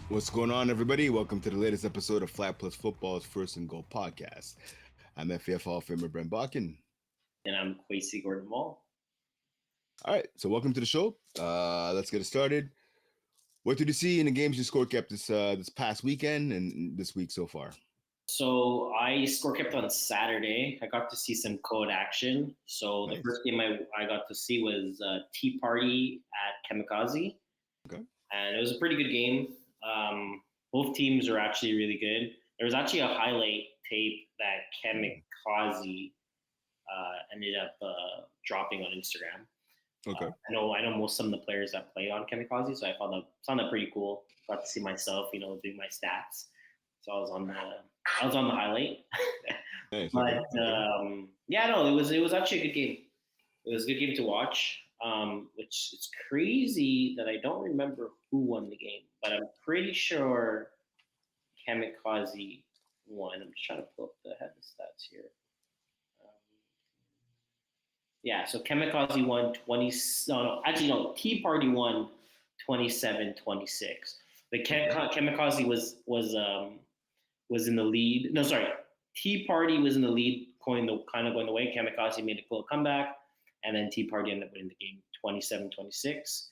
What's going on, everybody? Welcome to the latest episode of Flat Plus Football's First and Goal podcast. I'm FPF Hall of Famer Brent Bodkin. And I'm Quaysie Maule. All right, so welcome to the show. Let's get it started. What did you see in the games you score kept this past weekend and this week so far? So I score kept on Saturday. I got to see some code action. So Nice. The first game I got to see was Tea Party at Kamikaze. Okay. And it was a pretty good game. Both teams are actually really good. There was actually a highlight tape that Kamikaze ended up dropping on Instagram. Okay. I know most some of the players that played on Kamikaze, so I found that pretty cool. Got to see myself, doing my stats. So I was on the highlight. Nice. But okay. it was actually a good game. It was a good game to watch. Which is crazy that I don't remember who won the game, but I'm pretty sure Kamikaze won. I'm just trying to pull up the head of stats here. So Kamikaze won 20. No, Tea Party won 27-26. But Kamikaze was in the lead. No, sorry, Tea Party was in the lead, kind of going the way. Kamikaze made a cool comeback, and then Tea Party ended up winning the game 27-26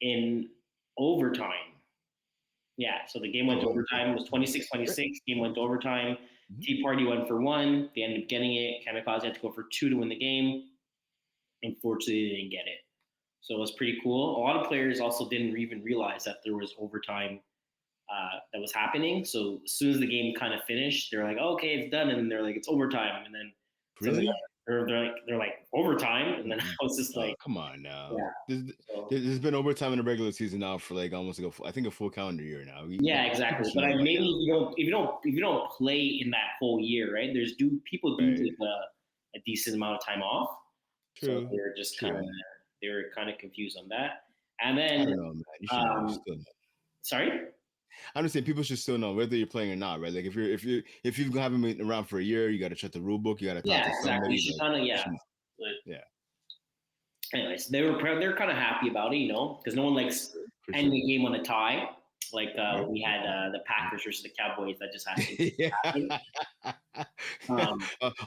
in overtime. Yeah, so the game went to overtime. It was 26-26. Game went to overtime. Mm-hmm. Tea Party won for 1. They ended up getting it. Kamikaze had to go for 2 to win the game. Unfortunately, they didn't get it. So it was pretty cool. A lot of players also didn't even realize that there was overtime that was happening. So as soon as the game kind of finished, they're like, oh, "Okay, it's done," and then they're like, "It's overtime," and then really? They're like overtime, and then I was just like, "Come on now." Yeah. There's been overtime in the regular season now for like almost a full calendar year now. Exactly. But maybe if you don't play in that whole year, right? People take a decent amount of time off. True. So they're just they were kind of confused on that. And then I don't know, man. You should still know. Sorry? I'm just saying people should still know whether you're playing or not, right? Like if you haven't been around for a year, you got to check the rule book. You got to talk to somebody. Yeah. Anyways, they're kind of happy about it, because no one likes ending the game on a tie. Like we had the Packers versus the Cowboys that just happened.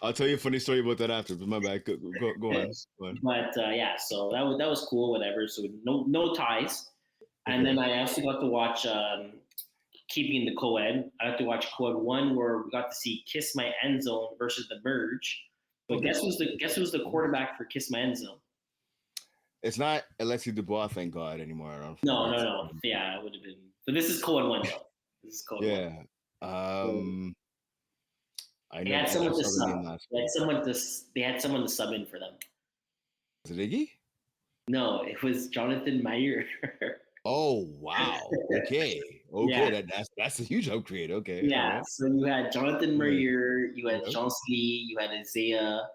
I'll tell you a funny story about that after, but my bad. Go on. But so that was cool, whatever. So no ties. And then I also got to watch keeping the co-ed. I got to watch co-ed 1 where we got to see Kiss My End Zone versus the Merge. But guess who's the quarterback for Kiss My End Zone? It's not Alexi Dubois, thank God, anymore. No. Yeah, it would have been. But this is co-ed 1 though. This is co-ed 1. I know. They had someone to sub. They had someone to sub in for them. Was it Iggy? No, it was Jonathan Meyer. Oh wow! Okay. Yeah. That's a huge upgrade. Okay. Yeah. Right. So you had Jonathan Meyer, you had Jean Slee, you had Isaiah.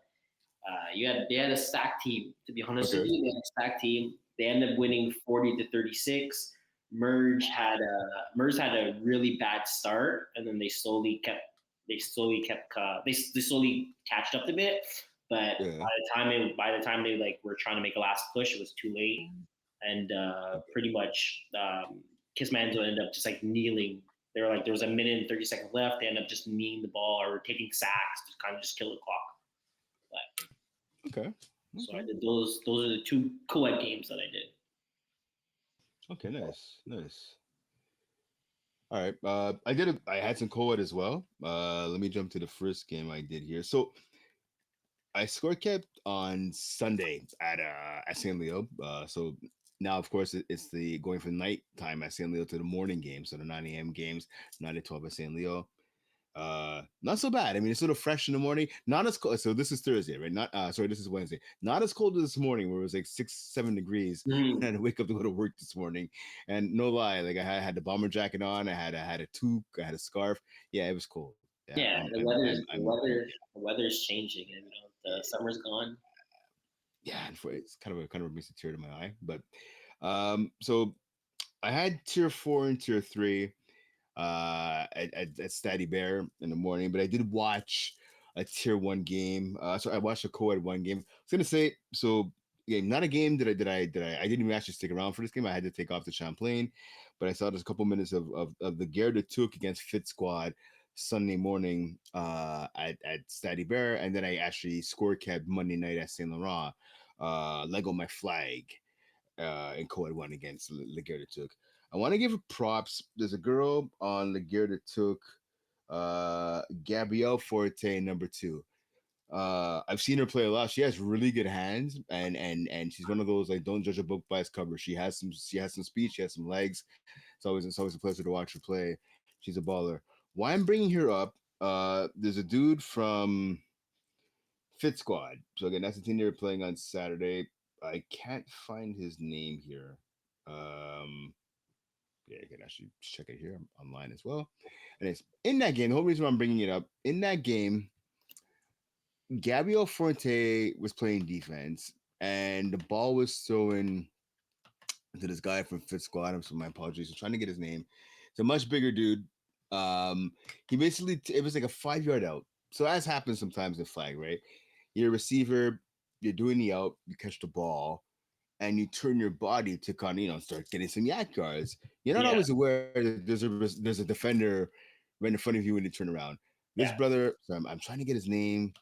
They had a stack team. To be honest with you, they had a stack team. They ended up winning 40-36. Merge had a really bad start, and then they slowly catched up a bit. But by the time they were trying to make a last push, it was too late. And pretty much Kiss My End Zone ended up just like kneeling. They were like, there was a minute and 30 seconds left. They ended up just kneeling the ball or taking sacks to kind of just kill the clock. Okay. So I did those. Those are the 2 co-ed games that I did. Okay, nice. All right. I had some co-ed as well. Let me jump to the first game I did here. So I score kept on Sunday at St. Leo. So now, of course, it's the going from nighttime at St. Leo to the morning game. So the 9 a.m. games, 9 to 12 at St. Leo. Not so bad. I mean, it's sort of fresh in the morning. Not as cold. So this is Thursday, right? This is Wednesday. Not as cold as this morning, where it was like 6-7 degrees. And I had to wake up to go to work this morning. And no lie, like I had the bomber jacket on. I had a toque. I had a scarf. Yeah, it was cold. The weather's changing, and the summer's gone. Yeah, it's kind of brings a tear to my eye. But so I had tier 4 and tier 3. At Steady Bear in the morning, but I did watch a tier 1 game. So I watched a co-ed 1 game. I was gonna say, so not a game that I didn't even actually stick around for this game. I had to take off to Champlain, but I saw just a couple minutes of the gear that took against Fit Squad Sunday morning at Stady Bear, and then I actually score kept Monday night at Saint Laurent. Lego my flag in co-ed one against Laguerre took. I want to give her props. There's a girl on Laguerre took Gabrielle Forte, number two. I've seen her play a lot. She has really good hands, and she's one of those like don't judge a book by its cover. She has some speed, she has some legs. It's always a pleasure to watch her play. She's a baller. Why I'm bringing her up? There's a dude from Fit Squad. So again, that's the team they were playing on Saturday. I can't find his name here. Um, yeah, I can actually check it here online as well. And it's in that game. The whole reason why I'm bringing it up in that game, Gabriel Forte was playing defense, and the ball was thrown to this guy from Fit Squad. I'm so my apologies. I'm trying to get his name. It's a much bigger dude. Um, he basically it was like a 5 yard out. So as happens sometimes in flag, right? You're a receiver, you're doing the out, you catch the ball, and you turn your body to kind of start getting some yak yards. You're not Yeah, always aware that there's a defender right in front of you when you turn around. This yeah. brother, so I'm trying to get his name.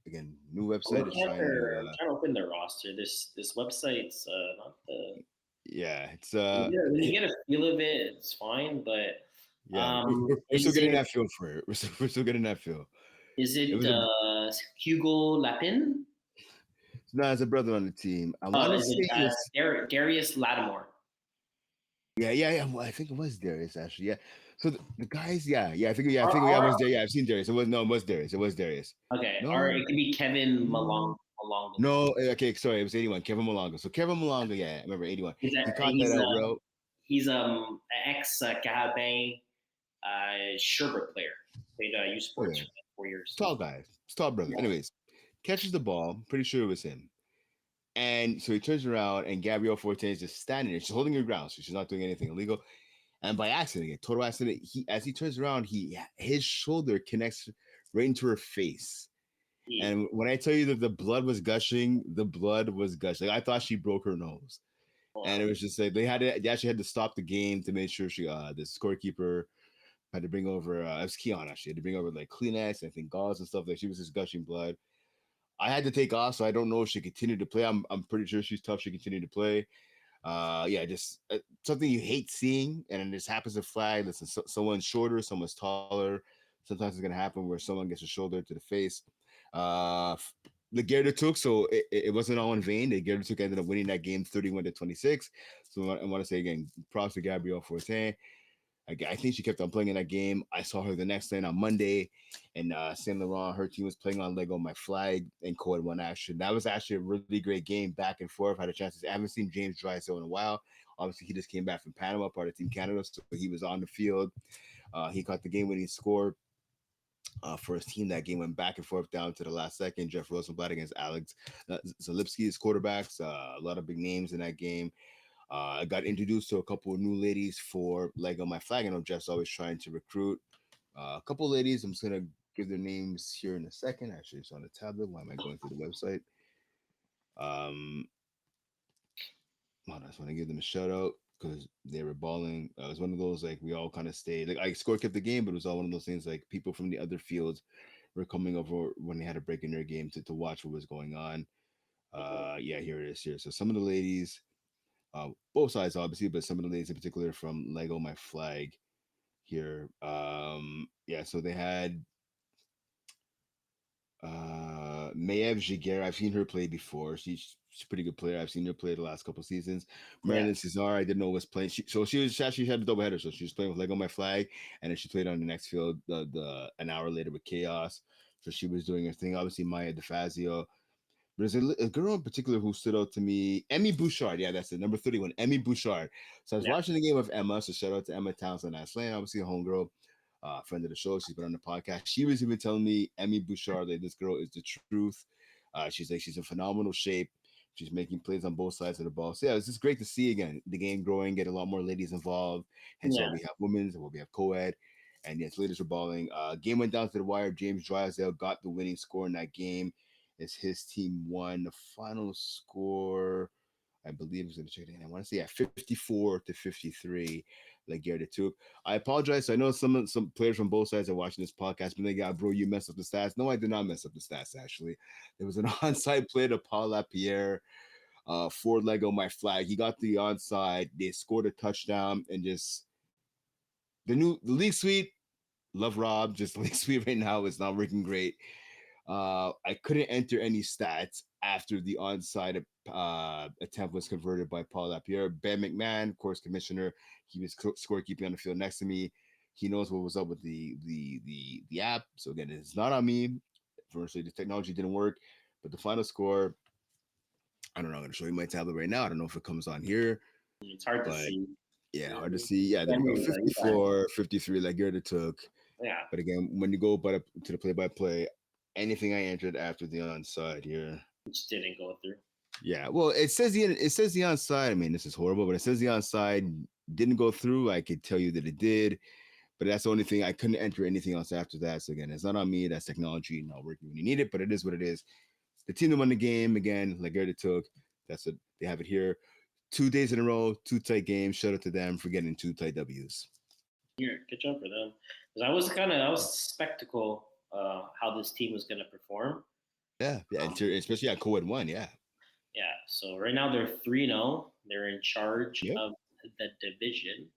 Again, new website is trying to I'm trying to open their roster. This website's not the. yeah, it's When you get a feel of it, it's fine. But yeah, we're still is getting it that feel for it. We're still getting that feel. is It it was a Hugo Lapin? no, as a brother on the team. I want to Is say it it was Darius Lattimore? yeah. Well, I think it was Darius actually. Yeah. So the guys, I Or, think yeah, it was or there. Yeah, I've seen Darius. It was no, it was Darius. It was Darius. okay, or No, it could be Kevin no, Malong. no. Okay, sorry, it was 81. Kevin Malonga. So Kevin Malonga, yeah, I remember 81. He's a, He caught that he's out route. he's ex Carabin Sherbert player. Played U Sports Okay, for like 4 years. tall guy, tall brother. Yeah. Anyways, catches the ball. Pretty sure it was him. And so he turns around, and Gabrielle Forte is just standing there. She's holding her ground, so she's not doing anything illegal. And by accident, again, total accident, he as he turns around, his shoulder connects right into her face. He, And when I tell you that the blood was gushing, the blood was gushing. Like, I thought she broke her nose. And wow. it was just like they actually had to stop the game to make sure the scorekeeper had to bring over it was Keon actually had to bring over like Kleenex and I think gauze and stuff. Like she was just gushing blood. I had to take off, so I don't know if she continued to play. I'm pretty sure she's tough. She continued to play. Yeah, just something you hate seeing, and this happens to flag. Listen, someone's shorter, someone's taller. Sometimes it's gonna happen where someone gets a shoulder to the face. Uh, the Gerda took, so it wasn't all in vain. The Gerda took ended up winning that game 31-26. So I want to say again, props to Gabrielle Fortin. I think she kept on playing in that game. I saw her the next night on Monday, and Saint Laurent, her team was playing on Lego My Flag and Code One action. That was actually a really great game, back and forth. I had a chance. I haven't seen James Drysdale in a while. Obviously, he just came back from Panama, part of Team Canada, so he was on the field. He caught the game winning score for his team. That game went back and forth down to the last second. Jeff Rosenblatt against Alex Zalipski's quarterbacks. A lot of big names in that game. I got introduced to a couple of new ladies for Lego My Flag. I know Jeff's always trying to recruit a couple of ladies. I'm just gonna give their names here in a second. Actually, it's on the tablet. Why am I going through the website? Um, I just want to give them a shout out because they were balling. It was one of those like we all kind of stayed. Like I score kept the game, but it was all one of those things like people from the other fields were coming over when they had a break in their game to watch what was going on. Yeah, here it is here. So some of the ladies both sides obviously, but some of the ladies in particular from Lego My Flag here. Yeah, so they had Maev Jiguer. I've seen her play before. She's a pretty good player. I've seen her play the last couple seasons. Yeah. Marilyn Cesar, I didn't know was playing. She had a double header, so she was playing with Lego My Flag, and then she played on the next field the an hour later with Chaos. So she was doing her thing. Obviously, Maya DeFazio. There's a girl in particular who stood out to me. Emmy Bouchard. Yeah, that's it. Number 31, Emmy Bouchard. So I was Yeah. watching the game with Emma. So shout out to Emma Townsend Aslan, obviously a homegirl, friend of the show. She's been on the podcast. She was even telling me, Emmy Bouchard, like this girl is the truth. She's in phenomenal shape. She's making plays on both sides of the ball. So yeah, it's just great to see again the game growing, get a lot more ladies involved. Hence why Yeah. we have women's and why we have co-ed. And yes, ladies are balling. Game went down to the wire. James Drysdale got the winning score in that game as his team won. The final score, I believe it was going to check it in. I want to say, yeah, 54 to 53, like Garrett took. I apologize. I know some players from both sides are watching this podcast, but they got, bro, you messed up the stats. No, I did not mess up the stats, actually. There was an onside play to Paul Lapierre, for Lego my flag. He got the onside. They scored a touchdown, and just the league suite, love Rob. Just the league suite right now is not working great. I couldn't enter any stats after the onside attempt was converted by Paul Lapierre. Ben McMahon, course commissioner, he was scorekeeping on the field next to me. He knows what was up with the app. So again, it's not on me. Firstly, the technology didn't work, but the final score, I don't know. I'm going to show you my tablet right now. I don't know if it comes on here, It's hard to but see. yeah, Yeah, hard to see. Yeah, there yeah, we go. you got it. 54, 53, like Gerda took. Yeah, But again, when you go to the play by play, anything I entered after the onside here. which didn't go through. Yeah, well, it says the onside. I mean, this is horrible, but it says the onside didn't go through. I could tell you that it did, but that's the only thing. I couldn't enter anything else after that. So again, it's not on me. That's technology not working when you need it, but it is what it is. The team that won the game again, like Gerda took. That's what they have it here. 2 days in a row, two tight games. Shout out to them for getting two tight W's. Here, good job for them. Because I was spectacle how this team was going to perform. Yeah, yeah, Um, especially at co-ed one. Yeah, yeah, so right now they're 3-0. They're in charge yep, of the division.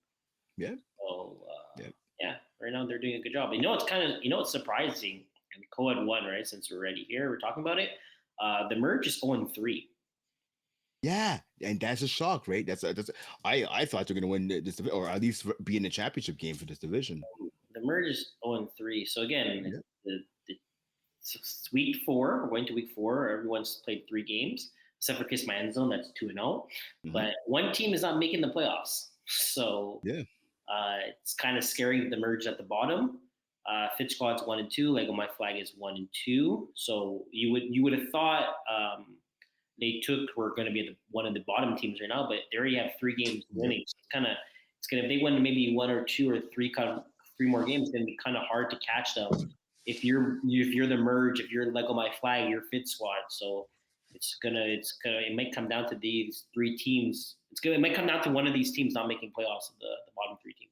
yep, So yep. yeah, right now they're doing a good job. It's surprising and co-ed one, right? Since we're already here, we're talking about it. The merge is 0-3. Yeah, and that's a shock, right? I thought they're gonna win this, or at least be in the championship game for this division. The merge is 0-3. So again, Yeah. the it's week 4. We're going to week 4. Everyone's played 3 games except for Kiss My End Zone. That's 2-0. Hmm. But one team is not making the playoffs, so Yeah. it's kind of scary. The merge at the bottom. Fit Squad's 1-2. Lego My Flag is 1-2. So you would have thought they took were going to be one of the bottom teams right now, but they already have 3 games Yep. winning. So it's gonna if they win maybe 1 or 2 or 3 three more games, it's gonna be kind of hard to catch them. If you're the merge, if you're Lego My Flag, you're Fit Squad. So it might come down to these 3 teams. It might come down to one of these teams not making playoffs of the bottom 3 teams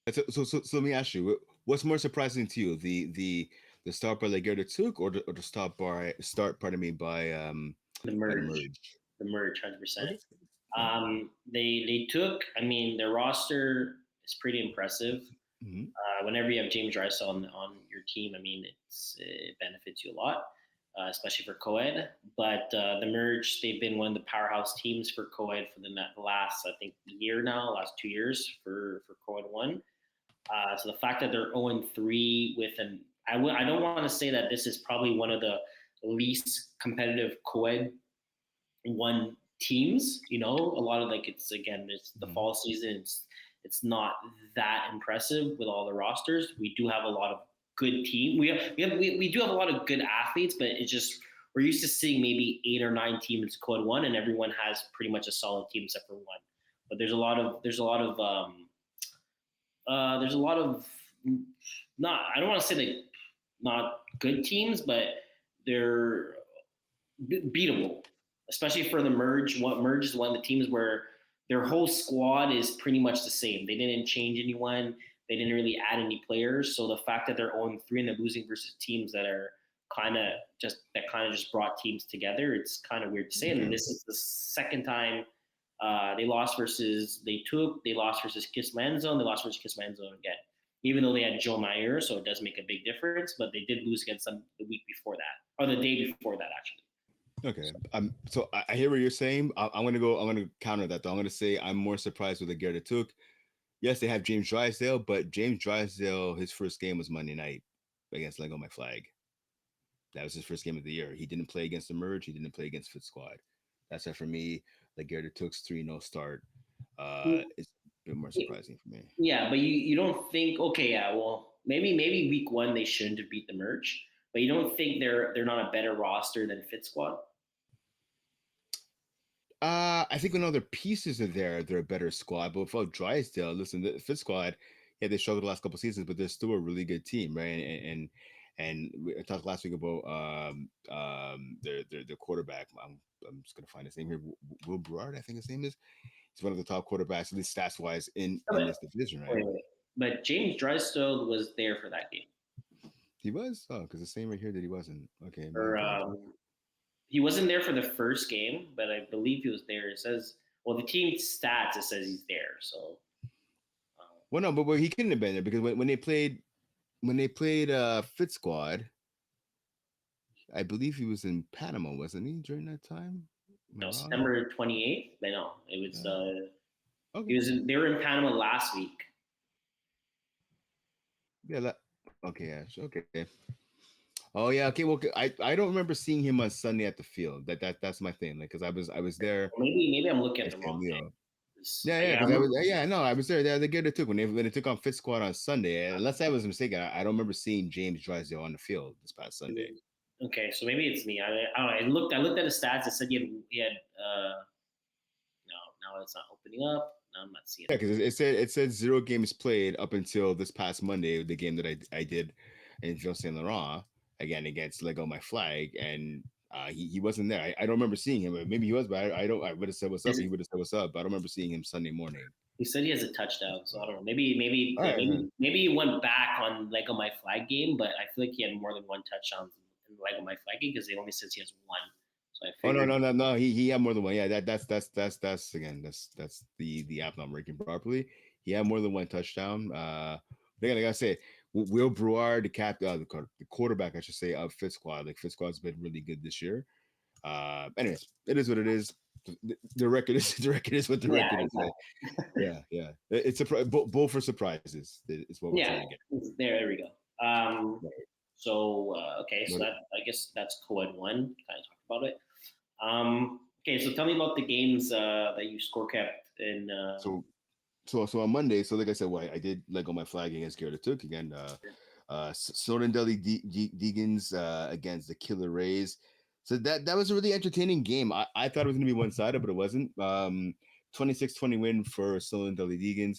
right So let me ask you, what's more surprising to you, the start by Legarda took, or the pardon me, now. The by the merge, merge? the merge, 100%. Okay. Okay. They took. I mean, their roster is pretty impressive. Hmm. Whenever you have James Rice on your team, I mean, it benefits you a lot, especially for co-ed. But the merge, they've been one of the powerhouse teams for co-ed for the last, I think, year now, last 2 years for co-ed one. So the fact that they're 0-3 with I don't want to say that this is probably one of the least competitive co-ed one teams. A lot of like it's again it's the Hmm. fall season. It's not that impressive with all the rosters. We do have a lot of good team. We do have a lot of good athletes, but it's just we're used to seeing maybe 8 or 9 teams code one, and everyone has pretty much a solid team except for one. But there's a lot of not I don't want to say like not good teams, but they're beatable, especially for the merge. What merge is one of the teams where their whole squad is pretty much the same. They didn't change anyone. They didn't really add any players. So the fact that they're 0-3 and they're losing versus teams that are kind of just brought teams together, it's kind of weird to say. And Okay. this is the second time they lost versus they lost versus Kiss Manzo, and they lost versus Kiss Manzo again. Even though they had Joe Meyer, so it does make a big difference, but they did lose against them the week before that, or the day before that, actually. Okay. So I hear what you're saying. I'm gonna go. I'm gonna counter that though. I'm gonna say I'm more surprised with the gear that took. Yes, they have James Drysdale, but James Drysdale, his first game was Monday night against Lego My Flag. That was his first game of the year. He didn't play against the Merge. He didn't play against Fit Squad. That's it for me. Like Garrett Took's 3-0 start. It's a bit more surprising for me. Yeah, but you don't think okay, yeah, well maybe week 1 they shouldn't have beat the merge, but you don't think they're not a better roster than Fit Squad? I think when other pieces are there, they're a better squad. But without Drysdale, listen, the Fit Squad, yeah, they struggled the last couple seasons, but they're still a really good team, right? And we talked last week about their quarterback. I'm just gonna find his name here. Will Burrard, I think his name is. He's one of the top quarterbacks, at least stats wise, Oh, in this division, right? wait. But James Drysdale was there for that game. He was. Oh, because the same right here that he wasn't. Okay, my Or apologies. he wasn't there for the first game, but I believe he was there. It says, well, the team stats, it says he's there. So, Well, no, but he couldn't have been there because when they played Fit Squad, I believe he was in Panama, wasn't he, during that time? Am I no, wrong? September 28th. But no, it was, Uh, he okay. was they were in Panama last week. Yeah. Okay. Yeah. Okay. Oh yeah. Okay. Well, I don't remember seeing him on Sunday at the field. That's my thing. Like, because I was there Maybe I'm looking at the next to wrong Leo. game. Yeah, yeah, Yeah, I because I was remember. yeah, no, I was there. The game they took when they took on Fit Squad on Sunday. Unless I was mistaken, I don't remember seeing James Drysdale on the field this past Sunday. Okay, so maybe it's me. I don't know. I looked at his stats. It said he had no, now it's not opening up. Now I'm not seeing Yeah, it. because it said 0 games played up until this past Monday, the game that I did in Ville Saint Laurent again against Lego My Flag, and he wasn't there. I don't remember seeing him. Maybe he was, but I don't. I would have said what's up. His, He would have said what's up. But I don't remember seeing him Sunday morning. he said he has a touchdown, so I don't know. All right. Maybe he went back on Lego My Flag game, but I feel like he had more than one touchdown in Lego My Flag game because it only says he has one. So I Oh no figured no no no he had more than one. Yeah, that's again that's the app not working properly. He had more than one touchdown. Again, like I say, Will Brewer, the quarterback, I should say, of Fit Squad. Like Fit Squad's been really good this year. Anyways, it is what it is. The record is the record is what the yeah, record is. exactly. Yeah, yeah. It's a both for surprises. Is what we're trying Yeah, to get. there we go. Right. So okay, so What, that I guess that's co-ed one. Kind of talked about it. Okay, so tell me about the games that you score kept in. so so on Monday, so like I said, I did Lego my flag against Garrett Took again. Snowden Deli Deegans against the Killer Rays. So that was a really entertaining game. I thought it was gonna be one sided, but it wasn't. 26-20 win for Snowden Deli Deegans.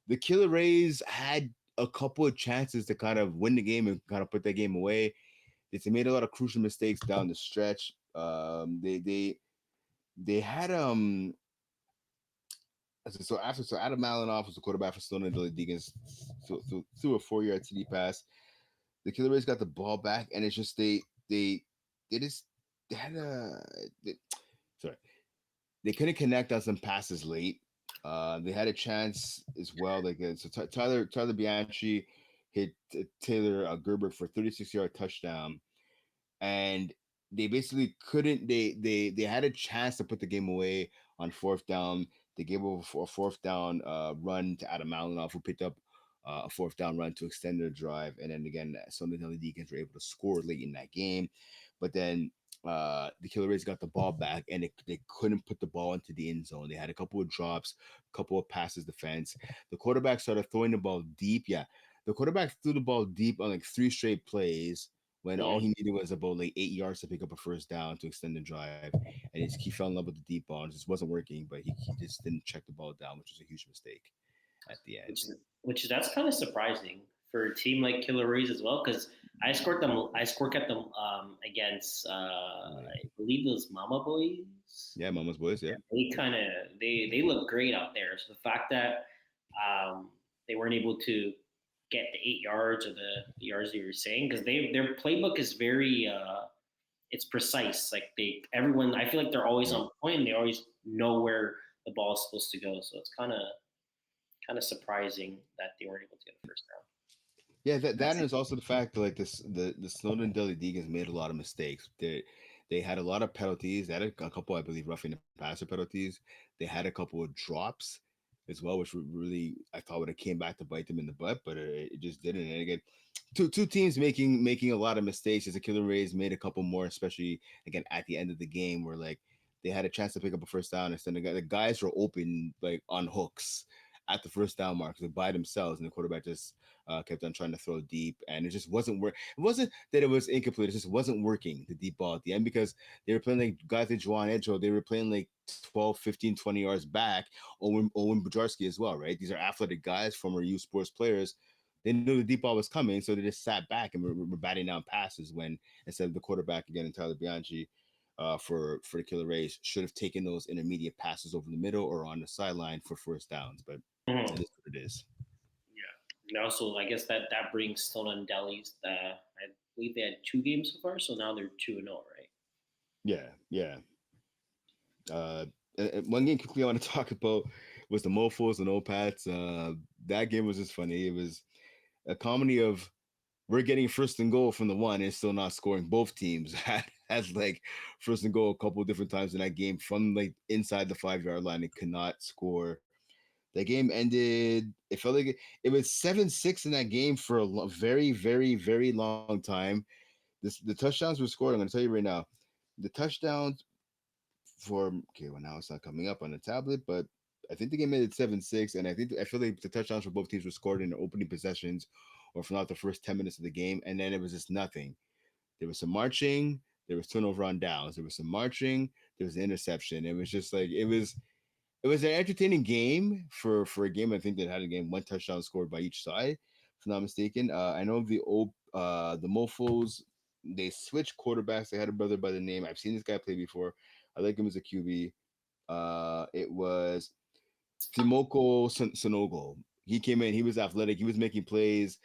The Killer Rays had a couple of chances to kind of win the game and kind of put that game away. They made a lot of crucial mistakes down the stretch. They had so Adam Malinoff was the quarterback for Stone Deli Deacons through a 4 yard TD pass. The Killer Rays got the ball back, and it's just they just they had a they, sorry they couldn't connect on some passes late. They had a chance as well. Like so, Tyler Bianchi hit Taylor Gerber for 36-yard touchdown, and they basically couldn't. They had a chance to put the game away on fourth down. They gave over a fourth down run to Adam Malinoff, who picked up a fourth down run to extend their drive. And then again, some of the Deacons were able to score late in that game. But then the Killer Rays got the ball back, and they couldn't put the ball into the end zone. They had a couple of drops, a couple of passes defense. The quarterback started throwing the ball deep. Yeah, the quarterback threw the ball deep on like three straight plays when all mm, he needed was about like 8 yards to pick up a first down to extend the drive. And he fell in love with the deep ball. It just wasn't working, but he just didn't check the ball down, which was a huge mistake at the end. which that's kind of surprising for a team like Killer Rays as well because I score kept them against Yeah, I believe those Mama Boys. yeah, Mama's boys. Yeah, They kind of they look great out there. So the fact that they weren't able to get the 8 yards or the yards that you were saying because their playbook is very it's precise. Like everyone I feel like they're always right. on point and they always know where the ball is supposed to go. So it's kind of surprising that they weren't able to get a first down. Yeah, that and it's also the fact that like the Snowden Deli Deacons made a lot of mistakes. They had a lot of penalties. They had a couple, I believe, roughing the passer penalties. They had a couple of drops as well, which would really I thought would have came back to bite them in the butt, but it just didn't. And again, two teams making a lot of mistakes. As the Killer Rays made a couple more, especially again at the end of the game, where like they had a chance to pick up a first down, and the guys were open like on hooks at the first down mark like, by themselves, and the quarterback just kept on trying to throw deep, and it just wasn't work. It wasn't that it was incomplete; it just wasn't working the deep ball at the end because they were playing like guys like Juan Edgehill. They were playing like 12, 15, 20 yards back. Owen Bujarski as well, right? These are athletic guys, former youth sports players. They knew the deep ball was coming, so they just sat back and were batting down passes when instead of the quarterback again and Tyler Bianchi. for the Killer Rays should have taken those intermediate passes over the middle or on the sideline for first downs. But Mhm. it is what it is. Yeah. And also, I guess that brings Stone and Delhi's. I believe they had 2 games so far, so now they're 2-0, right? Yeah, yeah. Uh, One game quickly I want to talk about was the Mofos and Opats. That game was just funny. It was a comedy of we're getting first and goal from the one and still not scoring. Both teams had like first and goal a couple of different times in that game from like inside the 5 yard line and could not score. The game ended. It felt like it was 7-6 in that game for a very, very, very long time. The touchdowns were scored. I'm going to tell you right now. The touchdowns for okay, well now it's not coming up on the tablet, but I think the game ended 7-6, and I feel like the touchdowns for both teams were scored in the opening possessions, or from not the first 10 minutes of the game, and then it was just nothing. There was some marching, there was turnover on downs, there was some marching, there was an interception. It was just like it was an entertaining game for a game I think that had a game one touchdown scored by each side, if I'm not mistaken. I know the Mofos they switched quarterbacks. They had a brother by the name. I've seen this guy play before. I like him as a QB. It was Timoko Sonogo. He came in. He was athletic. He was making plays.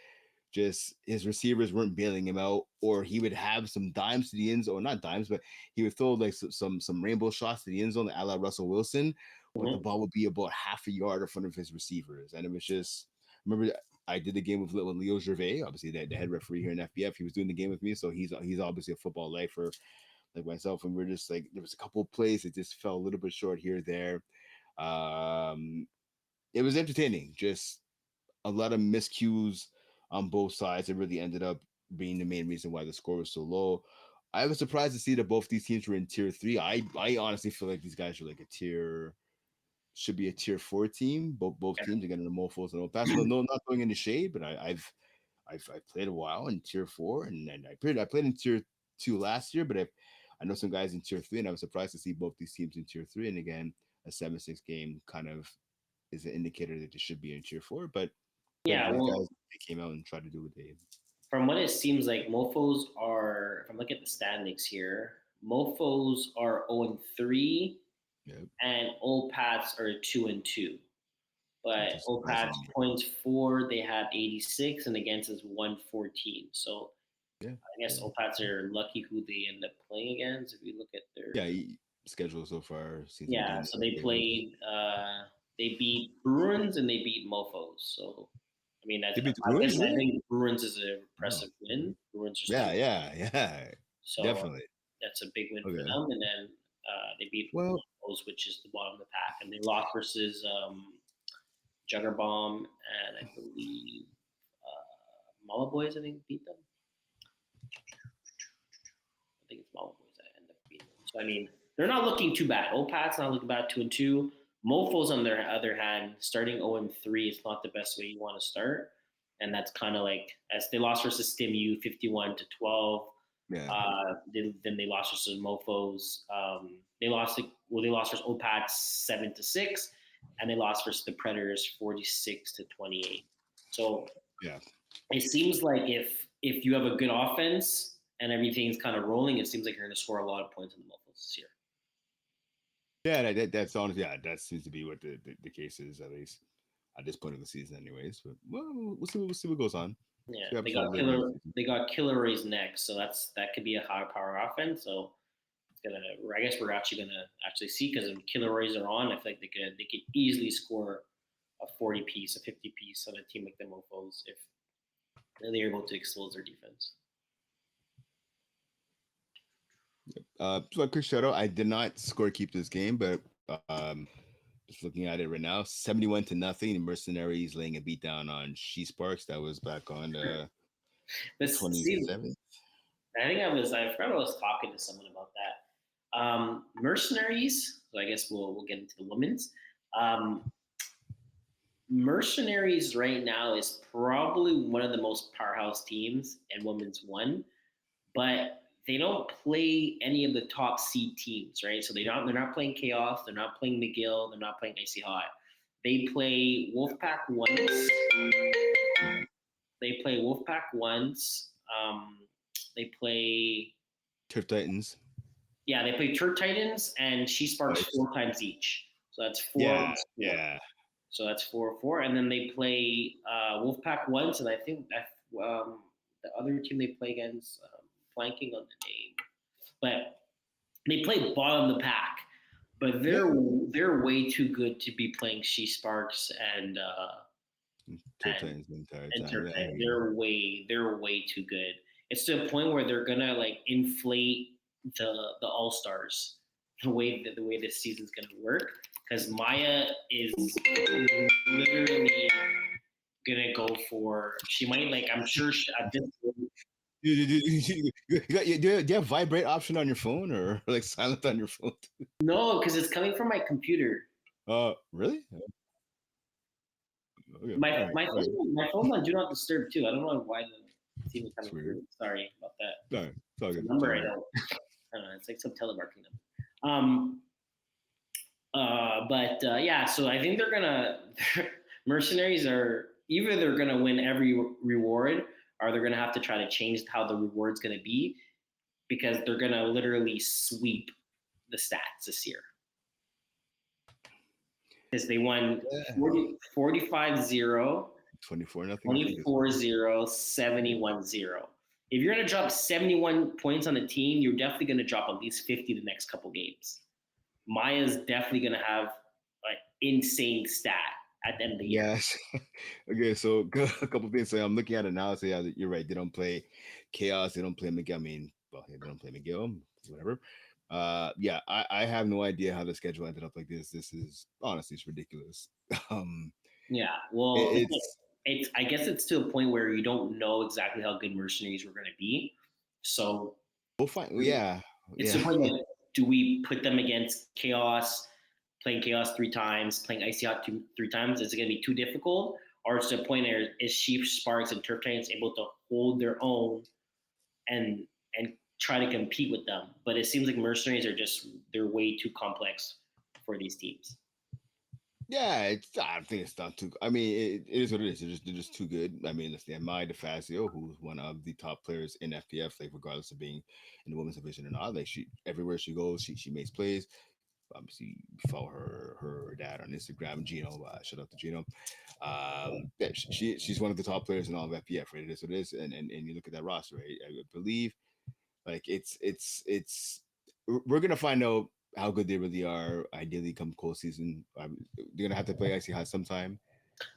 Just his receivers weren't bailing him out, or he would have some dimes to the end zone, or not dimes, but he would throw like some rainbow shots to the end zone, a la Russell Wilson, but the Mm-hmm. ball would be about half a yard in front of his receivers, and it was just. Remember, I did the game with Leo Gervais, obviously the head referee here in FPF. He was doing the game with me, so he's obviously a football lifer like myself, and we're just like there was a couple of plays that just fell a little bit short here there. Um, it was entertaining, just a lot of miscues on both sides. It really ended up being the main reason why the score was so low. I was surprised to see that both these teams were in tier three. I honestly feel like these guys are like a tier should be a tier four team. Both teams again the Mofos and Opass. No, not throwing any shade, but I've played a while in tier four, and I played in tier two last year, but I know some guys in tier three, and I was surprised to see both these teams in tier three. And again, a 7-6 game kind of is an indicator that they should be in tier four. But again, Yeah, these well, guys they came out and tried to do what they. from what it seems like, Mofos are. If I'm looking at the standings here, Mofos are 0-3, Yep. and Opats are 2-2. Which But is surprising Opats to me. points for they have 86, and against is 114. So Yeah. I guess Yeah. Opats are lucky who they end up playing against. If you look at their Yeah. Schedule so far seems to be yeah, doing so their they favors. played. They beat Bruins and they beat Mofos. So I mean, They beat the I Bruins, guess I really? think Bruins is an Oh. impressive win. Bruins are Yeah. starting, Yeah. Yeah. so Definitely. that's a big win for Okay. them. And then they beat Well, Mofos, which is the bottom of the pack, and they lost versus Juggerbomb and I believe Mala Boys. I think beat them. I think it's Mala Boys that end up beating them. So I mean, they're not looking too bad. Opat's not looking bad 2-2. Mofos on their other hand, starting 0-3 is not the best way you want to start, and that's kind of like as they lost versus StimU 51-12. yeah. Then they lost versus Mofos. They lost versus Opats 7-6, and they lost versus the Predators 46-28. So Yeah. it seems like if you have a good offense and everything's kind of rolling, it seems like you're going to score a lot of points in the Muffles this year. Yeah. That's honestly, yeah, that seems to be what the case is, at least at this point of the season, anyways. But well, we'll see what goes on. Yeah, Few they episodes got later in the killer. season. They got Killer Rays next, so that could be a high power offense. So it's gonna. I guess we're actually gonna actually see because if Killer Rays are on, I feel like they could easily score a 40 piece, a 50 piece on a team like the Mofos if they're able to expose their defense. So a quick shout out. I did not score keep this game, but just looking at it right now, 71-0. The Mercenaries laying a beat down on She Sparks. That was back on the But see, 27th. I forgot I was talking to someone about that. Mercenaries. So I guess we'll get into the women's. Um, Mercenaries right now is probably one of the most powerhouse teams in women's one, but they don't play any of the top seed teams, right? So they're not playing Chaos, they're not playing McGill, they're not playing Icy Hot. They play Wolfpack once. They play Wolfpack once. They play Turf Titans. Yeah, they play Turk Titans and She Sparks Nice. 4 times each. So that's Yeah, 4. yeah. So that's 4-4, and then they play Wolfpack once, and I think that the other team they play against, blanking on the name, but they play bottom of the pack. But Yeah. they're way too good to be playing She Sparks Turtle and Titans the entire and time. I Turpin. hear you. They're way too good. It's to a point where they're gonna like inflate the All Stars the way this season's gonna work because Maya is literally gonna go for. She might like. I'm sure at this point. Do you have vibrate option on your phone or like silent on your phone? No, because it's coming from my computer. Really? Okay. My All right. my All right. phone my phone's on Do Not Disturb too. I don't know why it's even It's coming weird. through. Sorry about that. All right. It's all It's a good. It's all number I good. don't know. It's like some telemarketing number. But yeah, so I think they're gonna mercenaries are either they're gonna win every reward or they're gonna have to try to change how the reward's gonna be because they're gonna literally sweep the stats this year because they won Yeah. 45-0, 24-0, I think. 24-0, 71-0. If you're gonna drop 71 points on a team, you're definitely gonna drop at least 50 the next couple games. Maya's definitely gonna have like insane stat at the end of the year. Yes. Okay, so a couple things. So I'm looking at it now. So yeah, you're right. They don't play Chaos. They don't play Miguel. I mean, well, yeah, they don't play Miguel. Whatever. Yeah, I have no idea how the schedule ended up like this. This is honestly it's ridiculous. Um, Yeah, well, it's it's I guess it's to a point where you don't know exactly how good mercenaries were going to be. So we'll find. Yeah, it's yeah. to the point like, do we put them against Chaos, playing Chaos 3 times, playing Icy Hot 3 times? Is it going to be too difficult? Or it's to a point where is Sheep, Sparks, and Turf Titans able to hold their own and and try to compete with them? But it seems like mercenaries are just they're way too complex for these teams. Yeah, I think it's not too. I mean, it is what it is. They're just too good. I mean, listen, Maya DeFazio, who's one of the top players in FPF, like regardless of being in the women's division or not, like she everywhere she goes, she makes plays. Obviously, follow her dad on Instagram, Gino. Shout out to Gino. Yeah, she's one of the top players in all of FPF, right? It is what it is, and you look at that roster, right? I believe like we're gonna find out how good they really are. Ideally, come cold season, they're gonna have to play icy hot sometime.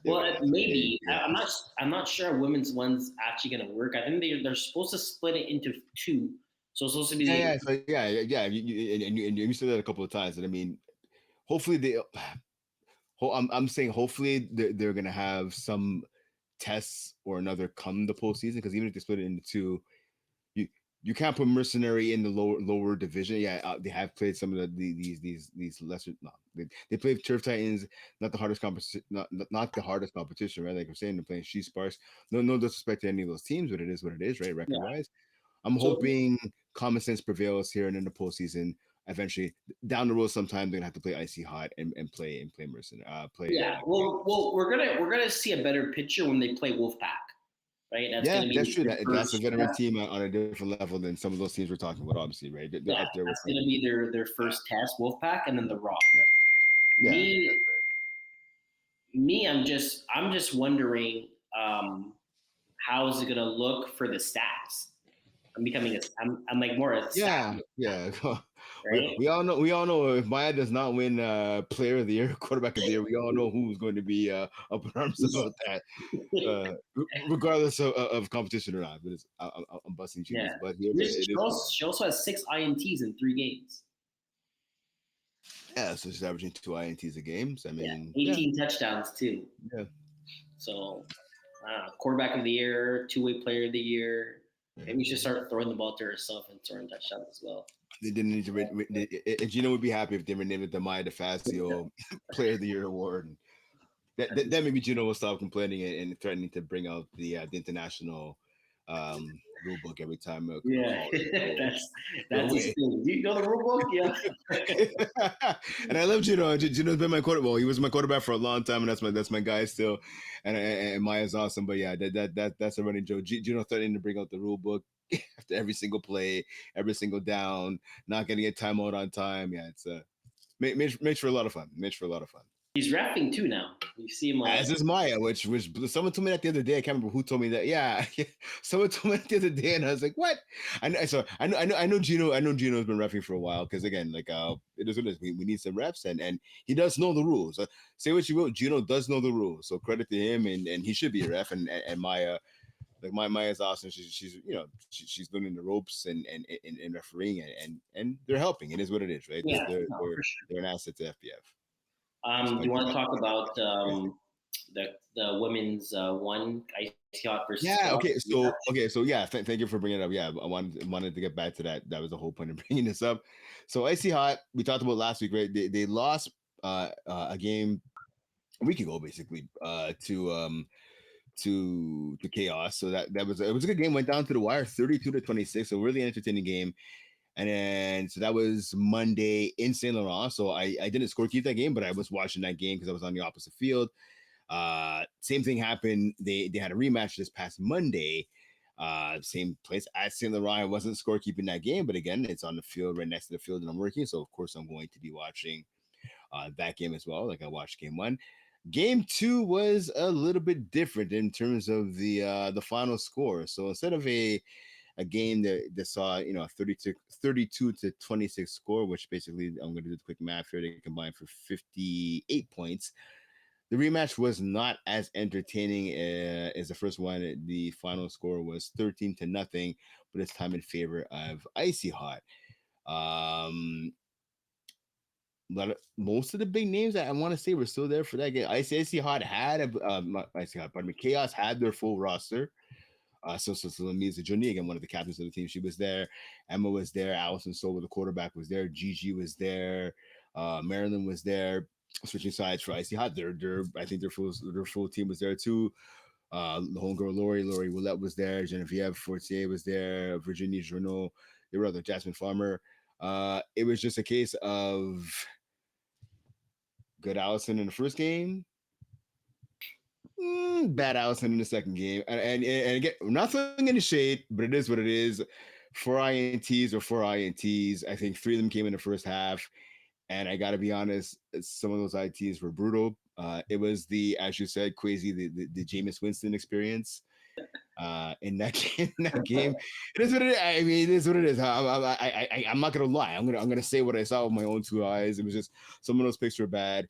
They're Well, gonna have to play. maybe I'm not sure women's one's actually going to work. I think they're supposed to split it into two. So it's supposed to Yeah, be yeah, so yeah. And you said that a couple of times, and I mean, hopefully they. I'm saying hopefully they're gonna have some tests or another come the postseason because even if they split it into two, you you can't put mercenary in the lower division. Yeah, they have played some of these lesser. No, they played Turf Titans, not the hardest competition, not the hardest competition, right? Like I'm saying, they're playing She Sparks. No disrespect to any of those teams, but it is what it is, right? Record yeah. wise, I'm So hoping common sense prevails here and in the postseason. Eventually, down the road, sometime they're gonna have to play icy hot and play mercenary. Play yeah. Well, we're gonna see a better picture when they play Wolfpack, right? That's Yeah, gonna that's be true. their That's a first. veteran team on a different level than some of those teams we're talking about. Obviously, right? They're Yeah, up there with that's like gonna be their first test, Wolfpack, and then the Raw. yeah, yeah, Me, I'm just wondering how is it gonna look for the stats. I'm like more a stat, yeah. we right? we all know if Maya does not win player of the year, quarterback of the year, we all know who's going to be up in arms about that, regardless of competition or not. But I'm busting Yeah. choose, but yeah, but She it is. also, she also has 6 INTs in 3 games. Yeah, so she's averaging 2 INTs a game. So, I Yeah. mean, yeah, 18 touchdowns too. yeah. So quarterback of the year, two-way player of the year. Yeah. Maybe she should start throwing the ball to herself and throwing touchdowns as well. They didn't need to. Gino would be happy if they renamed it the Maya DeFazio Player of the Year award. And then maybe Gino will stop complaining and threatening to bring out the international rule book every time a Yeah, call is that's his away. thing. Do you know the rule book? Yeah. And I love Gino. Gino's been my quarterback. Well, he was my quarterback for a long time, and that's my guy still. And Maya's awesome. But yeah, that's a running joke. Gino threatening to bring out the rule book after every single play, every single down, not getting a timeout on time. Yeah, it's makes for a lot of fun. Makes for a lot of fun. He's rapping too now. You see him on. As is Maya, which someone told me that the other day. I can't remember who told me that. Yeah, someone told me that the other day, and I was like, "What?" I know Gino. I know Gino's been refing for a while because again, like it is what it is. We need some reps, and he does know the rules. Say what you will, Gino does know the rules. So credit to him, and he should be a ref. And Maya, like Maya's awesome. She's she's learning the ropes and refereeing, and they're helping. It is what it is, right? They're Yeah, they're no, they're, for sure. they're an asset to FPF. Do you want to talk about the women's one ice yacht versus Yeah. chaos Okay. So yeah. Thank you for bringing it up. Yeah, I wanted to get back to that. That was the whole point of bringing this up. So Icy Hot, we talked about last week, right? They lost a game a week ago, basically, to Chaos. So that was it was a good game. Went down to the wire, 32-26. So really entertaining game. And then so that was Monday in Saint Laurent. So I didn't scorekeep that game, but I was watching that game because I was on the opposite field. Same thing happened. They had a rematch this past Monday. Same place at Saint Laurent. I wasn't scorekeeping that game, but again, it's on the field right next to the field that I'm working. So of course I'm going to be watching that game as well. Like I watched game one. Game two was a little bit different in terms of the final score. So instead of a game that saw a 32-26 score, which basically I'm going to do the quick math here. They combined for 58 points. The rematch was not as entertaining as the first one. The final score was 13-0, but it's time in favor of Icy Hot. Um, most of the big names that I want to say were still there for that game. Icy Hot had Icy Hot, pardon me, Chaos had their full roster. So Lamisa Journey, again, one of the captains of the team, she was there. Emma was there. Allison Silva, the quarterback, was there. Gigi was there. Marilyn was there. Switching sides for Icy Hot, I think their full team was there too. The homegirl Lori Willette was there. Genevieve Fortier was there. Virginie Journeau, there were other Jasmine Farmer. It was just a case of good Allison in the first game, bad Allison in the second game, and again, nothing in the shade, but it is what it is. Four INTs or four INTs. I think three of them came in the first half, and I got to be honest, some of those ITs were brutal. It was as you said, Quaysie, the Jameis Winston experience. In that game, it is what it is. I mean, it is what it is. I'm not gonna lie. I'm gonna say what I saw with my own two eyes. It was just some of those picks were bad.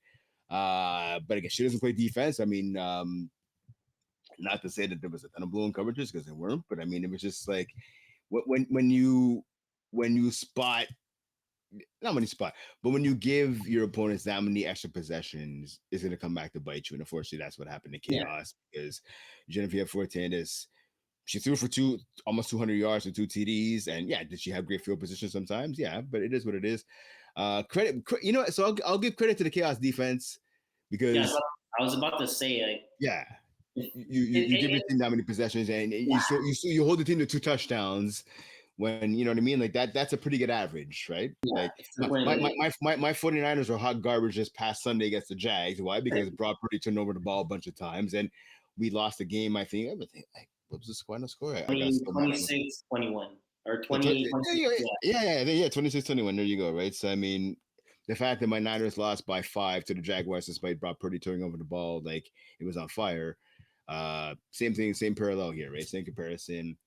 But again, she doesn't play defense. I mean, not to say that there was a ton of blown coverages because there weren't, but I mean, it was just like when you spot not many spot, but when you give your opponents that many extra possessions, it's going to come back to bite you. And unfortunately, that's what happened to Yeah. Chaos because Genevieve Fortandis, she threw for almost 200 yards and two TDs. And yeah, did she have great field position sometimes? Yeah, but it is what it is. So I'll give credit to the Chaos defense Yeah, because I was about to say like yeah, it, you give your it, team that many possessions and yeah, you hold the team to two touchdowns when you know what I mean. Like that's a pretty good average, right? yeah. Like It's the point my 49ers are hot garbage this past Sunday against the Jags. Why? Because Brock Purdy turned over the ball a bunch of times and we lost the game. I think everything. Like, what was the final score? I got 20, so mad. 26, 21 or Yeah, 20, 26. yeah, 26-21. There you go, right? So I mean, the fact that my Niners lost by 5 to the Jaguars despite Brock Purdy turning over the ball like it was on fire. Same thing, same parallel here, right? Same comparison.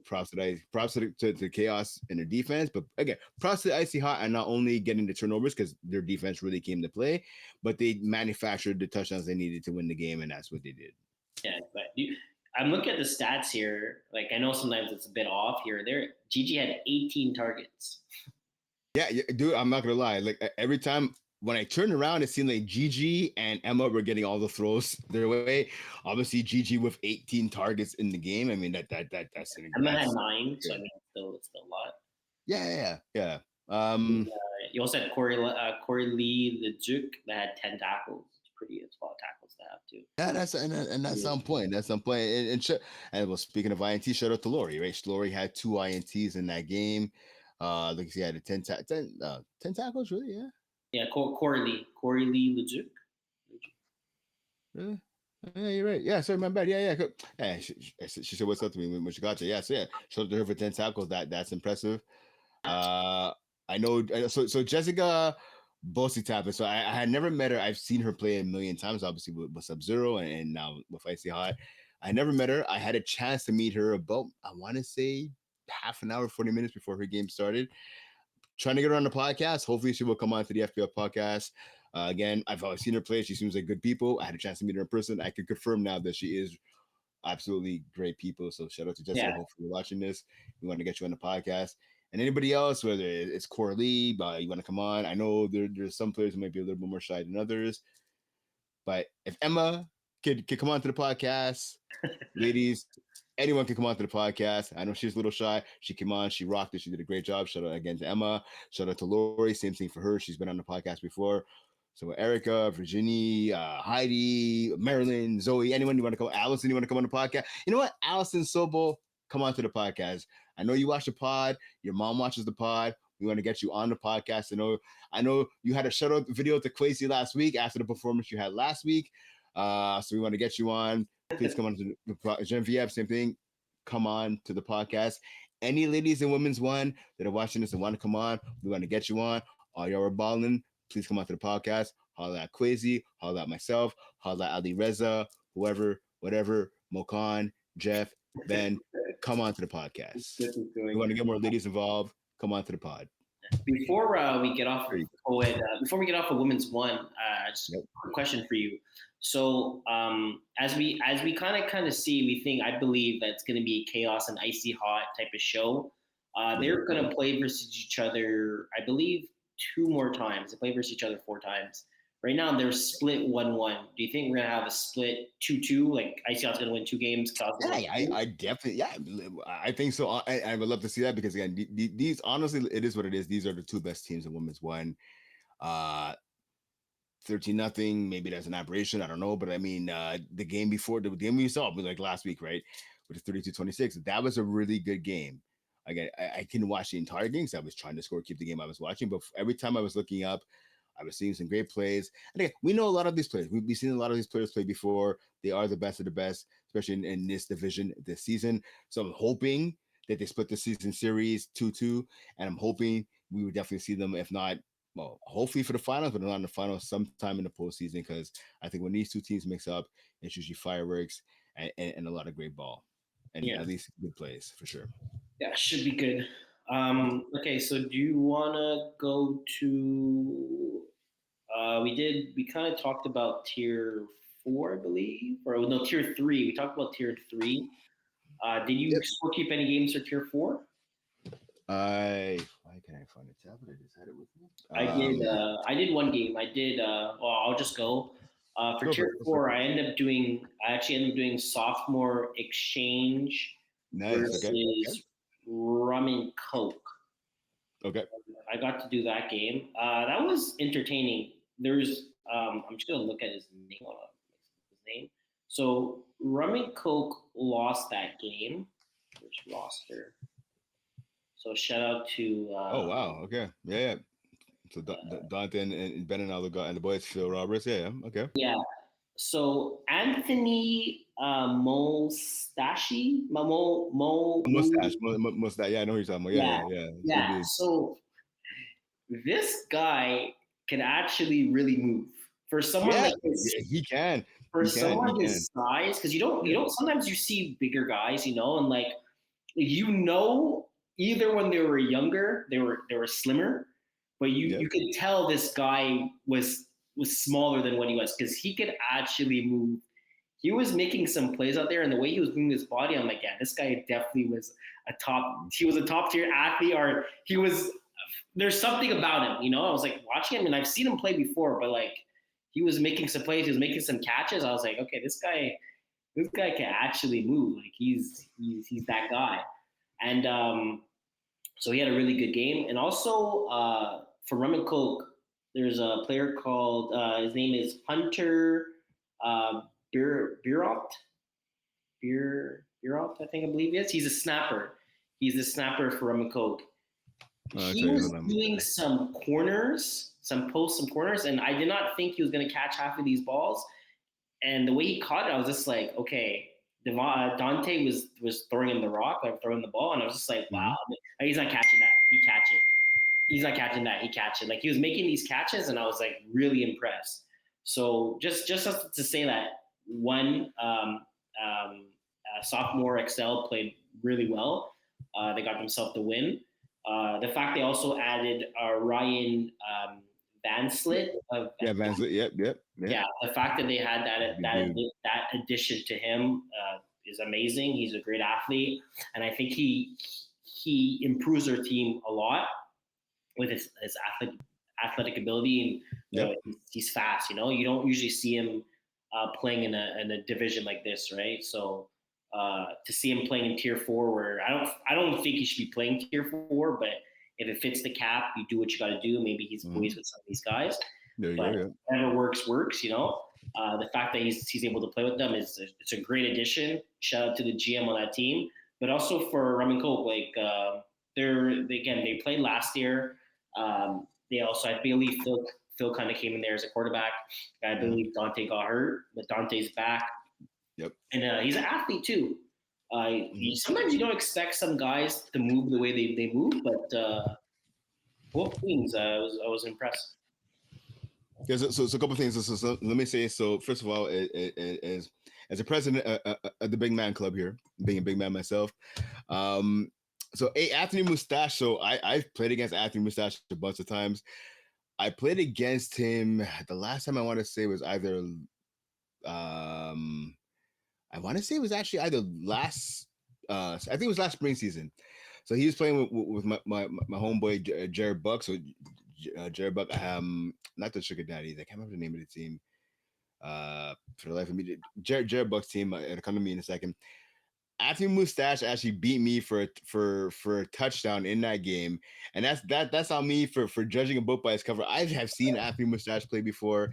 Props to Chaos in their defense, but again, props to Icy Hot and not only getting the turnovers because their defense really came to play, but they manufactured the touchdowns they needed to win the game, and that's what they did. Yeah, but I'm looking at the stats here. Like I know sometimes it's a bit off here. There, Gigi had 18 targets. Yeah, dude, I'm not gonna lie. Like every time when I turned around, it seemed like Gigi and Emma were getting all the throws their way. Obviously, Gigi with 18 targets in the game. I mean Emma had that's 9, so I good. mean, it's still a lot. Yeah. You also had Corey Lee, the Duke, that had 10 tackles. pretty as well tackles to have too. Yeah, that's some point. That's some point. And well, speaking of INT, shout out to Lori. Right, Lori had 2 INTs in that game. Like he had a 10 tackles. Really? Yeah. Yeah, Corey Lee Leduc. Really? Yeah, you're right. Yeah, sorry, my bad. Yeah, yeah. Yeah, she said what's up to me when she got there. Yeah, so yeah, shout out to her for 10 tackles. That's impressive. Uh, I know. So Jessica Bossy Tapper. So I had never met her. I've seen her play a million times, obviously with Sub Zero and now with Icy Hot. I never met her. I had a chance to meet her about I want to say half an hour, 40 minutes before her game started. Trying to get her on the podcast. Hopefully, she will come on to the FPF podcast. Again, I've always seen her play. She seems like good people. I had a chance to meet her in person. I can confirm now that she is absolutely great people. So shout out to Jessica. Yeah, Hopefully you're watching this. We want to get you on the podcast. And anybody else, whether it's Corley, you want to come on. I know there's some players who might be a little bit more shy than others. But if Emma could come on to the podcast, ladies, anyone can come on to the podcast. I know she's a little shy. She came on, she rocked it. She did a great job. Shout out again to Emma. Shout out to Lori. Same thing for her. She's been on the podcast before. So Erica, Virginie, Heidi, Marilyn, Zoe, anyone you want to come, Allison, you want to come on the podcast? You know what? Allison Sobel, come on to the podcast. I know you watch the pod. Your mom watches the pod. We want to get you on the podcast. I know you had a shout out video to Quaysie last week after the performance you had last week. So we want to get you on. Please come on to the Genevieve, same thing. Come on to the podcast. Any ladies and women's one that are watching this and want to come on, we want to get you on. All y'all are balling. Please come on to the podcast. Holla at Quaysie, holla at myself, holla at Ali Reza, whoever, whatever, Mokan, Jeff, Ben, come on to the podcast. We want to get more ladies involved. Come on to the pod. Before we get off before we get off of women's one, just a quick question for you. So as we kind of see, I believe that it's going to be a chaos and icy hot type of show. They're going to play versus each other, I believe, 2 more times. They play versus each other 4 times. Right now, they're split 1-1. Do you think we're going to have a split 2-2? Like, Icy Hot's going to win 2 games? I definitely, I think so. I would love to see that because, again, these, honestly, it is what it is. These are the 2 best teams in women's one. 13-0, maybe that's an aberration. I don't know. But, I mean, the game before, the game we saw, like last week, right, with the 32-26, that was a really good game. Again, I couldn't watch the entire game because I was trying to keep the game I was watching. But every time I was looking up, I was seeing some great plays. And again, we know a lot of these players. We've seen a lot of these players play before. They are the best of the best, especially in this division this season. So I'm hoping that they split the season series 2-2. And I'm hoping we would definitely see them, if not, well, hopefully for the finals, but not in the finals, sometime in the postseason. Because I think when these 2 teams mix up, it's usually fireworks and a lot of great ball. And at least good plays, for sure. Yeah, should be good. Okay, so do you want to go to? We kind of talked about tier 4, I believe, or no, tier 3. We talked about tier 3. Did you still keep any games for tier 4? Why can I find a tablet? I just had it with me. I did 1 game. Well, I'll just go. For tier 4, I actually ended up doing sophomore exchange versus rum and coke. Okay. I got to do that game. That was entertaining. There's I'm just gonna look at his name. So rum and coke lost that game. Which roster? So shout out to. Oh wow! Okay, yeah. So Dante and Ben and all and the boys, Phil Roberts. Yeah. Okay. Yeah. So Anthony Mustache. Mustache. Yeah, I know who you're talking about. Yeah. Yeah. So this guy can actually really move for someone like his. He can. For someone his size, because you don't. Sometimes you see bigger guys, and like either when they were younger, they were slimmer, but you could tell this guy was smaller than what he was because he could actually move. He was making some plays out there, and the way he was moving his body, I'm like, yeah, this guy definitely was he was a top tier athlete, or he was. There's something about him, I was like watching him, and I've seen him play before, but like he was making some plays, he was making some catches. I was like, okay, this guy can actually move. Like he's that guy, and so he had a really good game. And also for rum and coke, There's a player called his name is Hunter uh, Burot. Burot, I believe he is. He's a snapper. He's a snapper for Coke. I'll He tell you. was Hold on. doing some corners, some corners, and I did not think he was going to catch half of these balls. And the way he caught it, I was just like, okay. Dante was throwing him the rock, like throwing the ball, and I was just like, Mm-hmm. wow, he's not catching that. He catch it. He's not catching that. He catch it. Like he was making these catches, and I was like really impressed. So just to say that one sophomore Excel played really well. They got themselves the win. The fact they also added Ryan Vanslit of Yeah, Van Zlit. Yep, yep, yep. yeah, the fact that they had Big dude. that addition to him is amazing. He's a great athlete, and I think he improves their team a lot with his athletic ability, and Yep. he's fast. You don't usually see him playing in a division like this, right? So to see him playing in tier four, where I don't think he should be playing tier four, but if it fits the cap, you do what you got to do. Maybe he's Mm-hmm. boys with some of these guys, There you go. but Yep. whatever works. The fact that he's able to play with them is it's a great addition. Shout out to the GM on that team, but also for Rum and Coke. Like they played last year. They also, I believe, Phil kind of came in there as a quarterback. I Mm-hmm. believe Dante got hurt, but Dante's back, Yep. and he's an athlete too. Mm-hmm. Sometimes you don't expect some guys to move the way they move, but both teams, I was impressed. Yeah, so a couple of things. So let me say. So first of all, as a president of the Big Man Club here, being a big man myself, um, so Anthony Mustache. So I've played against Anthony Mustache a bunch of times. I played against him. The last time I want to say was either um I want to say it was actually either last I think it was last spring season. So he was playing with my homeboy Jared Buck. So Jared Buck, not the Sugar Daddies. I can't remember the name of the team. For the life of me, Jared Buck's team. It'll come to me in a second. Anthony Mustache actually beat me for a touchdown in that game, and that's on me for judging a book by its cover. I have seen Anthony Mustache play before.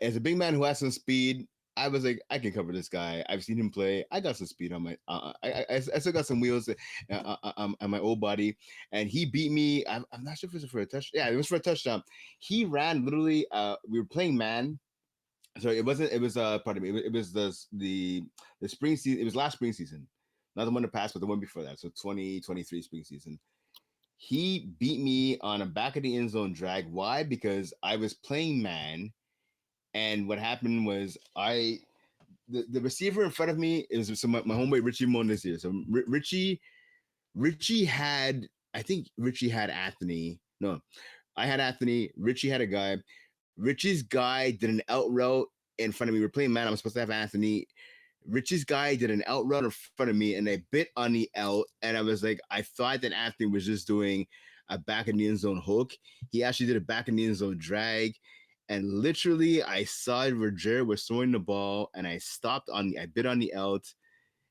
As a big man who has some speed, I was like, I can cover this guy. I've seen him play. I got some speed on my. I still got some wheels on my old body, and he beat me. I'm not sure if it was for a touch. Yeah, it was for a touchdown. He ran literally. We were playing man. Sorry, it wasn't. It was pardon me. It was the spring season. It was last spring season, not the one that passed, but the one before that. So 2023 spring season. He beat me on a back of the end zone drag. Why? Because I was playing man, and what happened was the receiver in front of me is so my homeboy Richie Moniz here. So Richie had, I think Richie had Anthony. No, I had Anthony. Richie had a guy. Richie's guy did an out route in front of me. We're playing man. I'm supposed to have Anthony. Richie's guy did an out route in front of me, and I bit on the out. And I was like, I thought that Anthony was just doing a back in the end zone hook. He actually did a back in the end zone drag. And literally, I saw where Jared was throwing the ball, and I bit on the out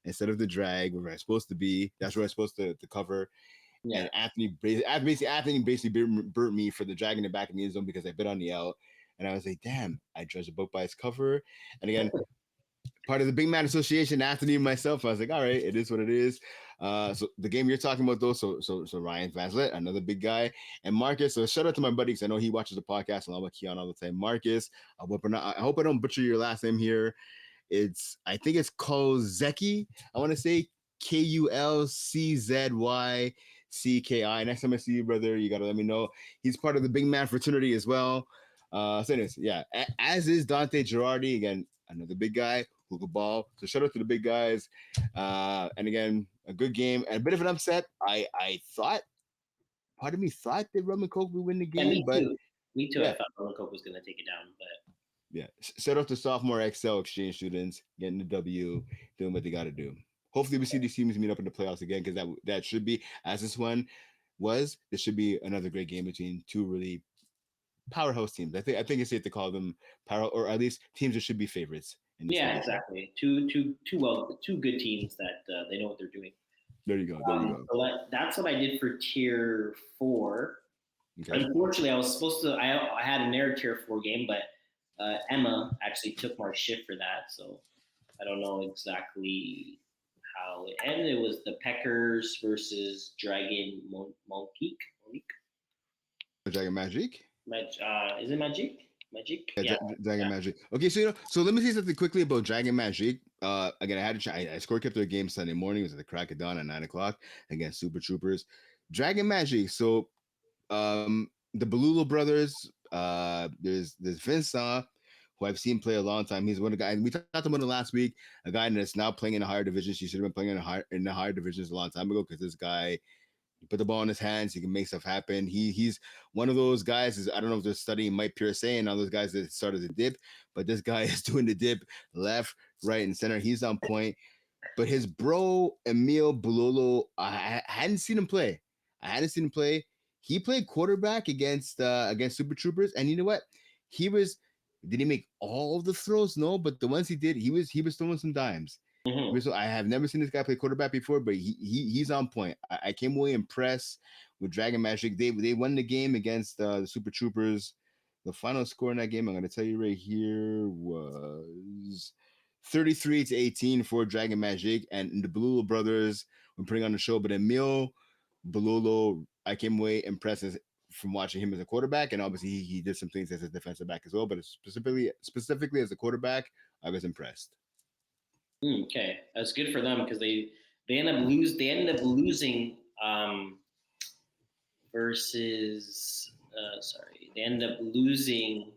instead of the drag where I was supposed to be. That's where I was supposed to cover. Yeah, And Anthony basically burnt me for the drag in the back in the end zone because I bit on the out. And I was like, damn, I judged a book by its cover. And again, part of the Big Man Association, Anthony and myself, I was like, all right, it is what it is. So the game you're talking about though, so Ryan Vanslet, another big guy, and Marcus. So shout out to my buddy because I know he watches the podcast and I'm with Keon all the time. Marcus, I hope I don't butcher your last name here. I think it's Kozeki. I want to say KULCZYCKI. Next time I see you, brother, you gotta let me know. He's part of the Big Man fraternity as well. So anyways, yeah, as is Dante Girardi, again, another big guy who could ball. So shout out to the big guys. And again, a good game and a bit of an upset. I thought, part of me thought that Roman Coke would win the yeah, game, me but too. Me too. I yeah, thought Coke was going to take it down, but yeah. Shout out to sophomore Excel exchange students getting the W, doing what they got to do. Hopefully, we see these teams meet up in the playoffs again because that should be, as this one was, this should be another great game between two really powerhouse teams. I think it's safe to call them power, or at least teams that should be favorites in this yeah, division. exactly. Two good teams that they know what they're doing. There you go. There you go. So that's what I did for tier four. Okay. Unfortunately, I was supposed to. I had an air tier 4 game, but Emma actually took my shift for that, so I don't know exactly how it ended. It was the Peckers versus Dragon Monkeek. Dragon Magic. Is it Magic? Magic? Yeah, Yeah. Dragon Yeah. Magic. Okay, so so let me say something quickly about Dragon Magic. Again, I had I score kept their game Sunday morning. It was at the crack of dawn at 9 o'clock against Super Troopers. Dragon Magic. So the Balulu brothers. There's Vincent, who I've seen play a long time. He's one of the guys we talked about it last week. A guy that's now playing in the higher divisions. He should have been playing in the higher divisions a long time ago because this guy you put the ball in his hands, he can make stuff happen. He's one of those guys. I don't know if they're studying Mike Pierce and all those guys that started the dip, but this guy is doing the dip left, right, and center. He's on point. But his bro Emil Bololo, I hadn't seen him play. I hadn't seen him play. He played quarterback against Super Troopers, and you know what? He was did he make all of the throws? No, but the ones he did, he was throwing some dimes. Mm-hmm. I have never seen this guy play quarterback before, but he's on point. I came away impressed with Dragon Magic. They won the game against the Super Troopers. The final score in that game, I'm going to tell you right here, was 33-18 for Dragon Magic, and the Balulu brothers were putting on the show. But Emil Balulu, I came away impressed from watching him as a quarterback, and obviously he did some things as a defensive back as well. But specifically as a quarterback, I was impressed. Okay, that's good for them because they ended up losing versus they ended up losing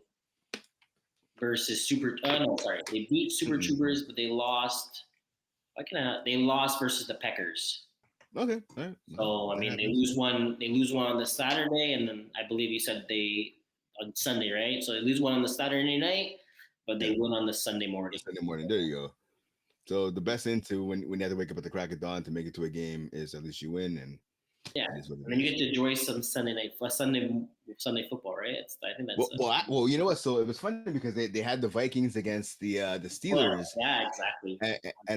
versus Super. No, sorry, they beat Super Mm-mm. Troopers, but they lost. Why can I? They lost versus the Peckers. Okay, all right. So I That mean, they happens. lose one. They lose one on the Saturday, and then I believe you said they on Sunday, right? So they lose one on the Saturday night, but Yeah, they win on the Sunday morning. Sunday morning. There you go. So the best thing to when you have to wake up at the crack of dawn to make it to a game is at least you win, and Yeah, it is what and it then you is. get to enjoy some Sunday football, right? I think that's You know what? So it was funny because they had the Vikings against the well, Steelers, yeah, exactly.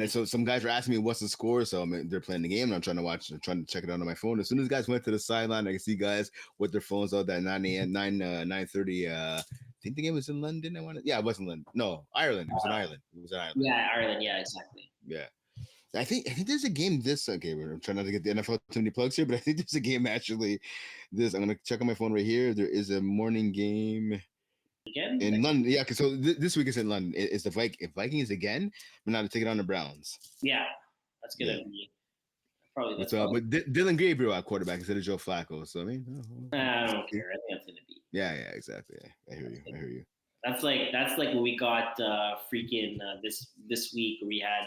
so some guys were asking me what's the score. So they're playing the game, and I'm trying to watch, I'm trying to check it out on my phone. As soon as guys went to the sideline, I can see guys with their phones out at 9 a.m. 9:30. I think the game was in London. Yeah, it wasn't London. No, Ireland. It was in Ireland. It was in Ireland. Yeah, Ireland. Yeah, exactly. Yeah. I think there's a game this okay. I'm trying not to get the NFL too many plugs here, but I think there's a game actually. This I'm gonna check on my phone right here. There is a morning game Again, in London. Yeah, because so this week is in London. It's the Vikings again, but now to take it on the Browns. yeah, that's Yeah. gonna be probably What's that's up? probably. But Dylan Gabriel at quarterback instead of Joe Flacco. So I mean, I don't care. I think that's gonna be. yeah, exactly. Yeah, I hear you. I hear you. That's like what we got freaking this week. We had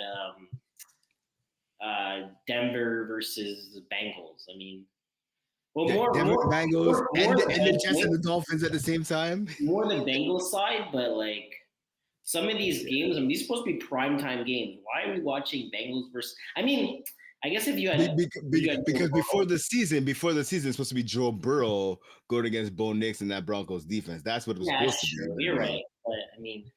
Denver versus Bengals. I mean, well, Denver Bengals and more and the Jets and the Dolphins at the same time. more the Bengals side, but like some of these games, I mean, these are supposed to be primetime games. Why are we watching Bengals versus? I mean, I guess if you had, Because before the season, it's supposed to be Joe Burrow going against Bo Nix and that Broncos defense. That's what it was yeah, supposed that's to be. true. You know You're what I mean? right, but I mean,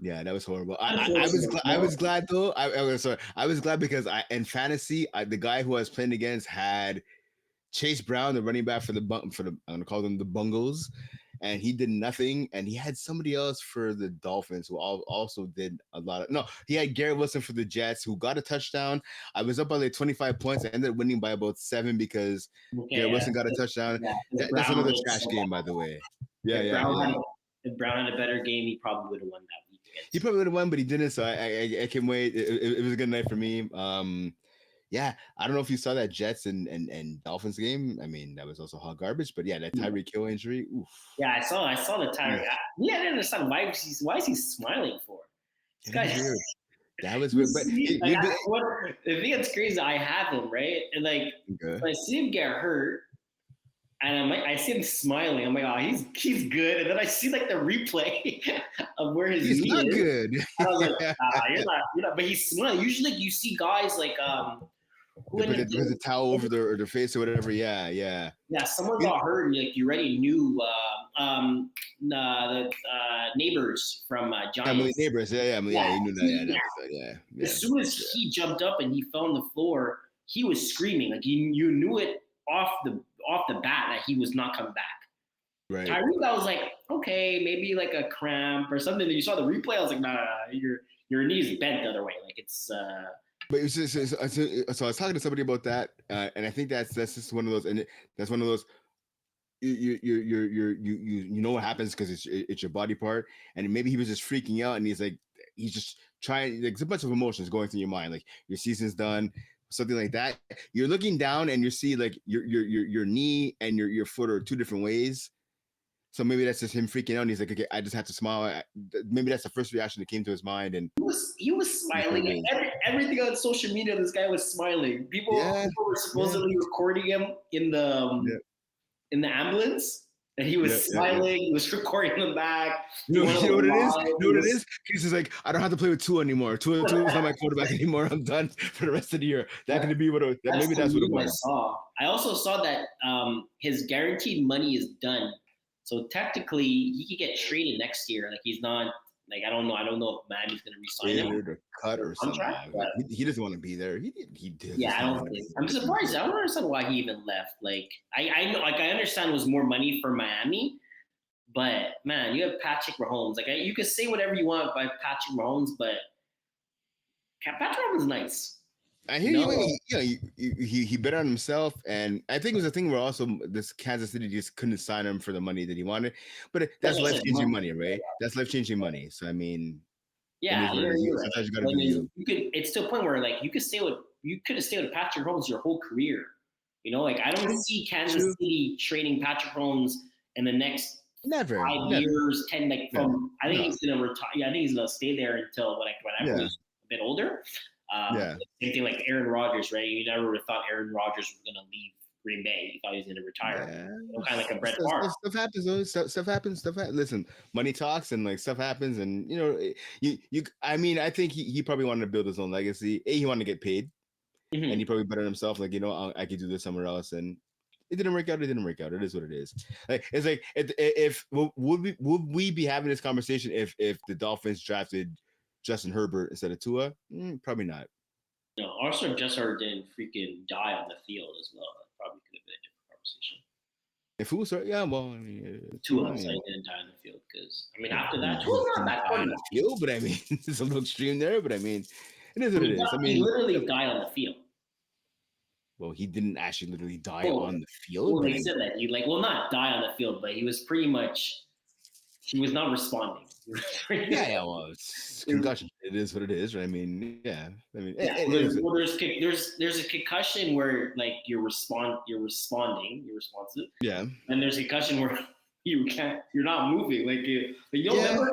Yeah, that was horrible. unfortunately, I was glad though. I was sorry. I was glad because in fantasy, the guy who I was playing against had Chase Brown, the running back for the I'm gonna call them the Bungles, and he did nothing. And he had somebody else for the Dolphins who also did a lot of. No, he had Garrett Wilson for the Jets who got a touchdown. I was up by like 25 points. I ended up winning by about 7 because okay, Garrett Wilson got a touchdown. yeah, if That's Brown another did trash so game, by bad. the way. Yeah, If yeah, Brown yeah. had if Brown had a better game, he probably would have won that week He against. probably would have won, but he didn't. So I can't wait. It was a good night for me. Yeah, I don't know if you saw that Jets and Dolphins game. I mean, that was also hot garbage. But yeah, that Tyreek Hill injury. Oof. Yeah, I saw the Tyreek. Yeah, I didn't understand why is he smiling for? This It was guy. weird. That was You weird. But see, like, the thing that's crazy, I have him right, and like okay. when I see him get hurt, and I see him smiling. I'm like, oh, he's good. And then I see like the replay of where his He's knee not is. good. And I was like, you're not. But he's smiling. Usually, like, you see guys like who They put ended the towel over their face or whatever. Yeah, yeah. yeah, someone got hurt, and like you already knew the neighbors from Emily Giants. Neighbors. Yeah, Yeah, you knew that. Yeah, that episode. Yeah, as soon as he jumped up and he fell on the floor, he was screaming. Like you knew it off the bat that he was not coming back. Right. Tyreek, I was like, okay, maybe like a cramp or something. You saw the replay, I was like, nah, your knee's bent the other way. Like it's But so I was talking to somebody about that, and I think that's just one of those, and that's one of those. You know what happens because it's your body part, and maybe he was just freaking out, and he's just trying, like, it's a bunch of emotions going through your mind, like your season's done, something like that. You're looking down and you see like your knee and your foot are two different ways. So maybe that's just him freaking out. And he's like, okay, I just have to smile. Maybe that's the first reaction that came to his mind. And he was smiling. Everything on social media, this guy was smiling. People were supposedly recording him yeah, in the ambulance, and he was smiling. He was recording them back. You know what it is? You know what it is? He's just like, I don't have to play with Tua anymore. Tua is not my quarterback anymore. I'm done for the rest of the year. That could be what it, maybe that's what it was. I saw. I also saw that his guaranteed money is done. So technically, he could get traded next year. Like he's not. Like I don't know if Miami's going to resign him or cut or something. He doesn't want to be there. He did. Yeah, I don't think. I'm surprised. I don't understand why he even left. Like I know, like I understand it was more money for Miami, but man, you have Patrick Mahomes. Like you can say whatever you want by Patrick Mahomes, but Patrick Mahomes is nice. I hear you. He bet on himself, and I think it was a thing where also this Kansas City just couldn't sign him for the money that he wanted. But that's life changing money, right? That's life changing money. So I mean, yeah, sometimes you got to do you. You could. It's to a point where like you could have stayed with Patrick Mahomes your whole career. You know, like I don't see Kansas City trading Patrick Mahomes in the next 5 years, 10. Like from I think he's gonna retire. Yeah, I think he's gonna stay there until whenever he's a bit older. Same thing like Aaron Rodgers, right? You never would have thought Aaron Rodgers was going to leave Green Bay. You thought he was going to retire. Kind of like a Brent Favre. Stuff happens, though. Stuff happens. Listen, money talks, and like stuff happens, and you. I mean, I think he probably wanted to build his own legacy. He wanted to get paid, and he probably bettered himself. Like I could do this somewhere else, and it didn't work out. It didn't work out. It is what it is. Like it's like if would we be having this conversation if the Dolphins drafted Justin Herbert instead of Tua? Probably not. No, also Justin Herbert didn't freaking die on the field as well. That probably could have been a different conversation. If who sorry, yeah, well, I mean, Tua didn't die on the field because I mean after that Tua's not that on the field, but I mean it's a little extreme there, but I mean it is what it is. I mean he literally died on the field. Well, he didn't actually literally die on the field. Well, they said that he not die on the field, but he was pretty much. He was not responding. Yeah, well, it's concussion. It is what it is, right? I mean, yeah. I mean, there's a concussion where like you're responding, you're responsive. Yeah. And there's a concussion where you're not moving, like you don't remember.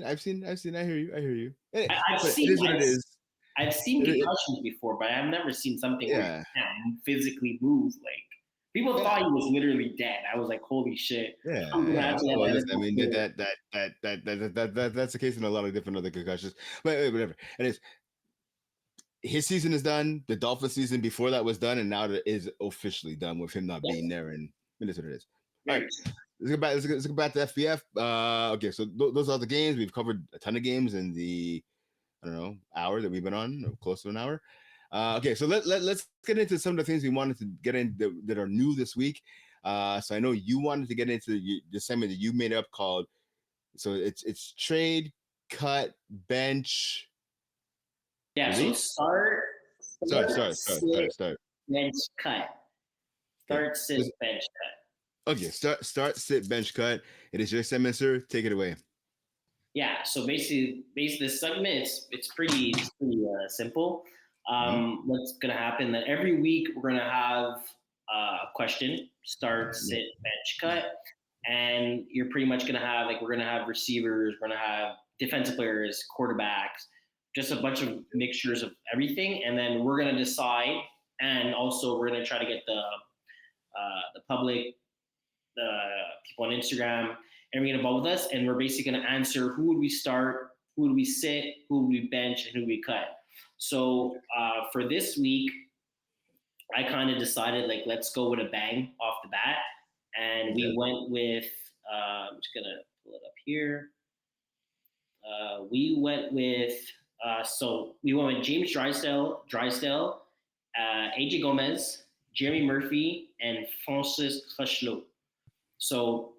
I've seen. I hear you. I've seen concussions before, but I've never seen something where you can't physically move. Like people thought he was literally dead. I was like, holy shit. Yeah. I mean, that's the case in a lot of different other concussions. But whatever. It is. His season is done. The Dolphins season before that was done, and now it is officially done with him not being there. And it is what it is. All right. Let's go back to FPF. Okay, so those are the games. We've covered a ton of games in the hour that we've been on, or close to an hour. Okay, so let's get into some of the things we wanted to get in that are new this week. So I know you wanted to get into the segment that you made up called. So it's trade, cut, bench. Yeah. Release? So start. Bench, cut. Start, sit, bench, cut. Okay, start, sit, bench, cut. It is your segment, sir. Take it away. Yeah. So basically, this segment it's pretty simple. What's gonna happen? That every week we're gonna have a question: start, sit, bench, cut, and you're pretty much gonna have we're gonna have receivers, we're gonna have defensive players, quarterbacks, just a bunch of mixtures of everything, and then we're gonna decide. And also, we're gonna try to get the public, the people on Instagram, and we're gonna vote with us, and we're basically gonna answer who would we start, who would we sit, who would we bench, and who would we cut. So for this week, I kind of decided let's go with a bang off the bat, and we went with I'm just gonna pull it up here. We went with So we went with James Drysdale, AJ Gomez, Jeremy Murphy, and Francis Hushlo. So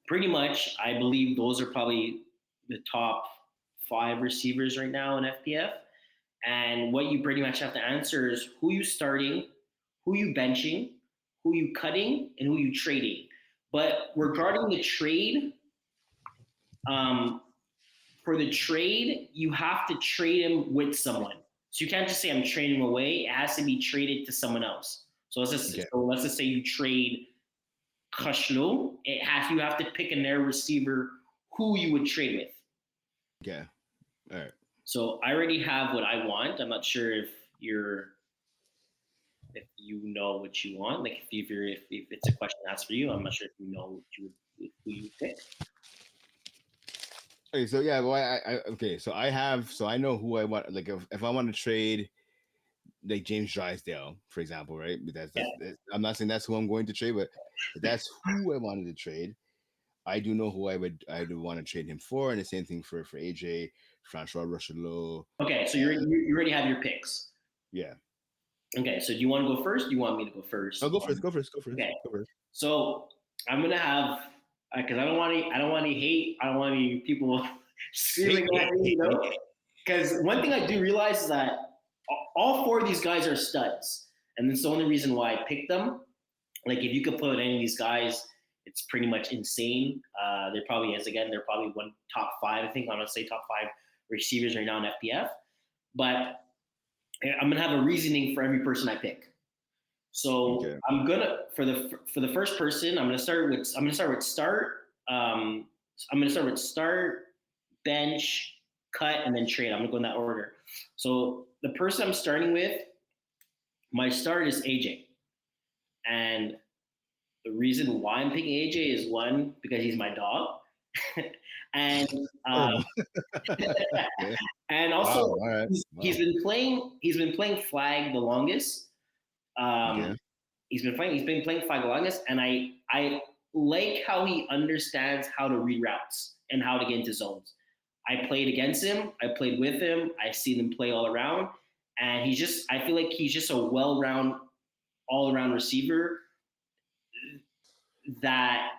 pretty much, I believe those are probably the top five receivers right now in FPF. And what you pretty much have to answer is who you starting, who you benching, who you cutting, and who you trading. But regarding the trade, um, for the trade, you have to trade him with someone. So you can't just say I'm trading him away. It has to be traded to someone else. Okay. So let's just say you trade Kashlo. You have to pick a their receiver who you would trade with. Okay. All right. So I already have what I want. I'm not sure if you know what you want. Like if it's a question asked for you, I'm not sure if you know who you pick. Okay. So yeah. Well, okay. So I know who I want. Like if I want to trade like James Drysdale, for example, right? Yeah. I'm not saying that's who I'm going to trade, but if that's who I wanted to trade. I do know who I would want to trade him for, and the same thing for AJ, Francois Rochelot. Okay, so you already have your picks. Yeah. Okay, so do you want to go first? Do you want me to go No, first? go first. Go first. Go first. Okay, Go first. so I'm gonna have because I don't want to hate. I don't want any people screaming at me, Because one thing I do realize is that all four of these guys are studs, and that's the only reason why I picked them. Like if you could put any of these guys, it's pretty much insane. They're probably they're probably one top five. I think I'm gonna say top five receivers right now in FPF. But I'm gonna have a reasoning for every person I pick. So Okay. I'm gonna for the first person, I'm gonna start with start. I'm gonna start with start, bench, cut, and then trade. I'm gonna go in that order. So the person I'm starting with, my start is AJ, and the reason why I'm picking AJ is one because he's my dog, and Oh. uh, Okay. and Wow. also All right. Wow. he's been playing flag the longest. Okay. Um, he's been playing flag the longest, and I like how he understands how to read routes and how to get into zones. I played against him, I played with him, I've seen him play all around, and I feel like he's just a all around receiver that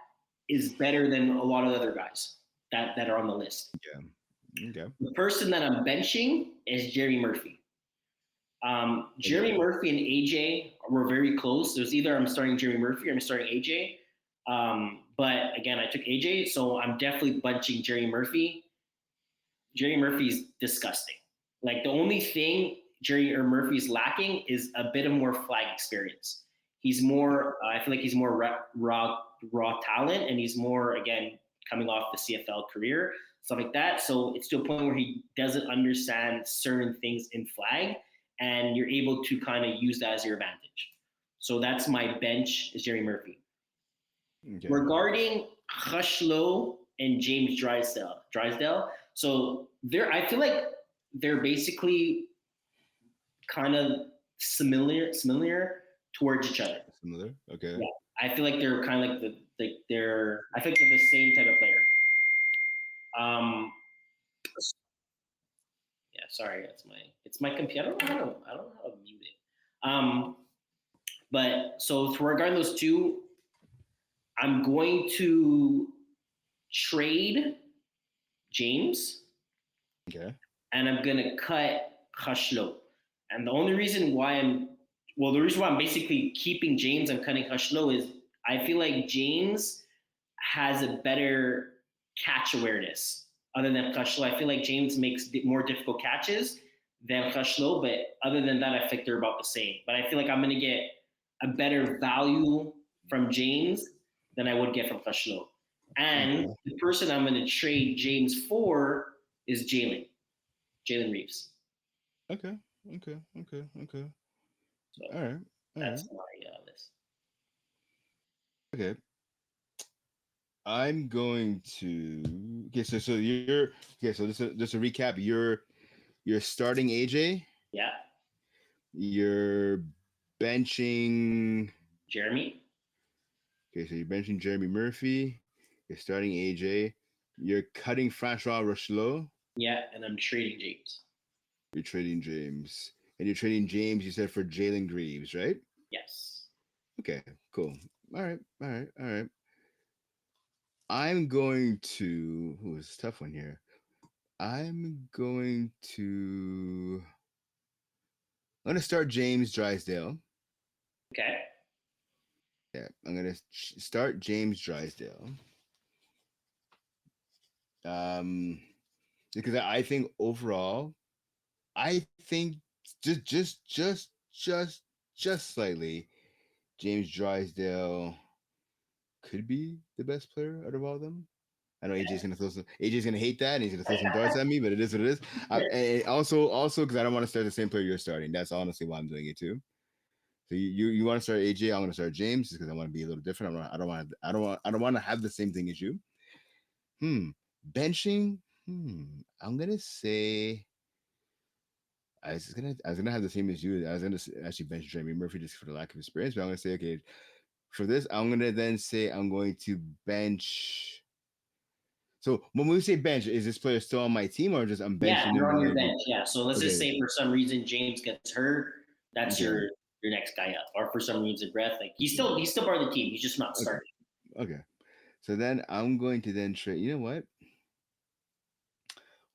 is better than a lot of other guys that are on the list. Yeah. Okay. The person that I'm benching is Jerry Murphy. Jeremy Okay. Murphy and AJ were very close. It was either I'm starting Jeremy Murphy or I'm starting AJ. But again, I took AJ, so I'm definitely bunching Jerry Murphy. Jerry Murphy's disgusting. Like the only thing Jerry or Murphy's lacking is a bit of more flag experience. He's more, I feel like he's more raw talent, and he's more again coming off the CFL career, stuff like that. So it's to a point where he doesn't understand certain things in flag, and you're able to kind of use that as your advantage. So that's my bench is Jerry Murphy. Okay. Regarding Hushlow and James Drysdale, so I feel like they're basically kind of similar towards each other. Similar. Okay. Yeah, I feel like they're kind of like I think they're the same type of player. Um, yeah, sorry, it's my computer. I don't know how to mute it. But so regarding those two, I'm going to trade James, Okay. and I'm gonna cut Hushlow. And the only reason why the reason why I'm basically keeping James and cutting Hushlow is I feel like James has a better catch awareness other than Hushlow. I feel like James makes more difficult catches than Hushlow, but other than that, I think they're about the same. But I feel like I'm gonna get a better value from James than I would get from Hushlow. And Okay. the person I'm going to trade James for is Jalen Reeves. Okay. Okay. Okay. Okay. So All right. All right. that's my list. Okay. I'm going to. Okay. So you're. Okay. So just a recap. You're starting AJ. Yeah, You're benching. Jeremy. Okay. So you're benching Jeremy Murphy. You're starting AJ. You're cutting Francois Rochelot. Yeah, and I'm trading James. You're trading James. And you're trading James, you said, for Jalen Greaves, right? Yes. Okay, cool. All right, all right, all right. I'm going to. Ooh, it's a tough one here. I'm going to. I'm going to start James Drysdale. Okay. Yeah, I'm going to start James Drysdale. Um, because I think overall, I think just just slightly, James Drysdale could be the best player out of all of them. I know AJ's gonna throw some. AJ's gonna hate that, and he's gonna throw some darts at me. But it is what it is. And also because I don't want to start the same player you're starting. That's honestly why I'm doing it too. So you want to start AJ? I'm gonna start James just because I want to be a little different. I don't want to have the same thing as you. Hmm. Benching. I'm gonna say. I was gonna have the same as you. I was gonna actually bench Jeremy Murphy just for the lack of experience. But I'm gonna say okay. For this, I'm gonna then say I'm going to bench. So when we say bench, is this player still on my team or just I'm Yeah, benching him you're and on your then bench. Yeah. So let's just okay, say for some reason James gets hurt. That's okay, your next guy up. Or for some reason Brett, like he's still part of the team. He's just not okay, starting. okay. So then I'm going to then trade. You know what?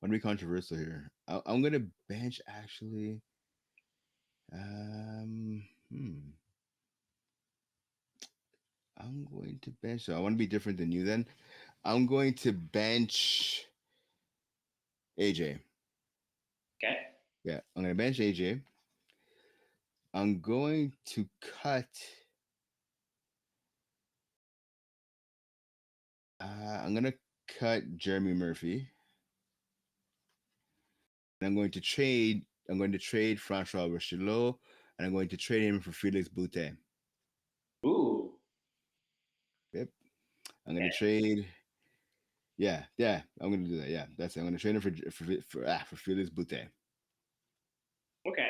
Want to be controversial here? I'm gonna bench actually. Um, hmm. I'm going to bench. So I want to be different than you. Then I'm going to bench AJ. Okay. Yeah, I'm gonna bench AJ. I'm going to cut. I'm gonna cut Jeremy Murphy. And I'm going to trade. I'm going to trade Francois Richelot, and I'm going to trade him for Felix Boutet. Ooh. Yep. I'm going Okay. to trade. Yeah, yeah. I'm going to do that. Yeah, that's it. I'm going to trade him for Felix Boutet. Okay.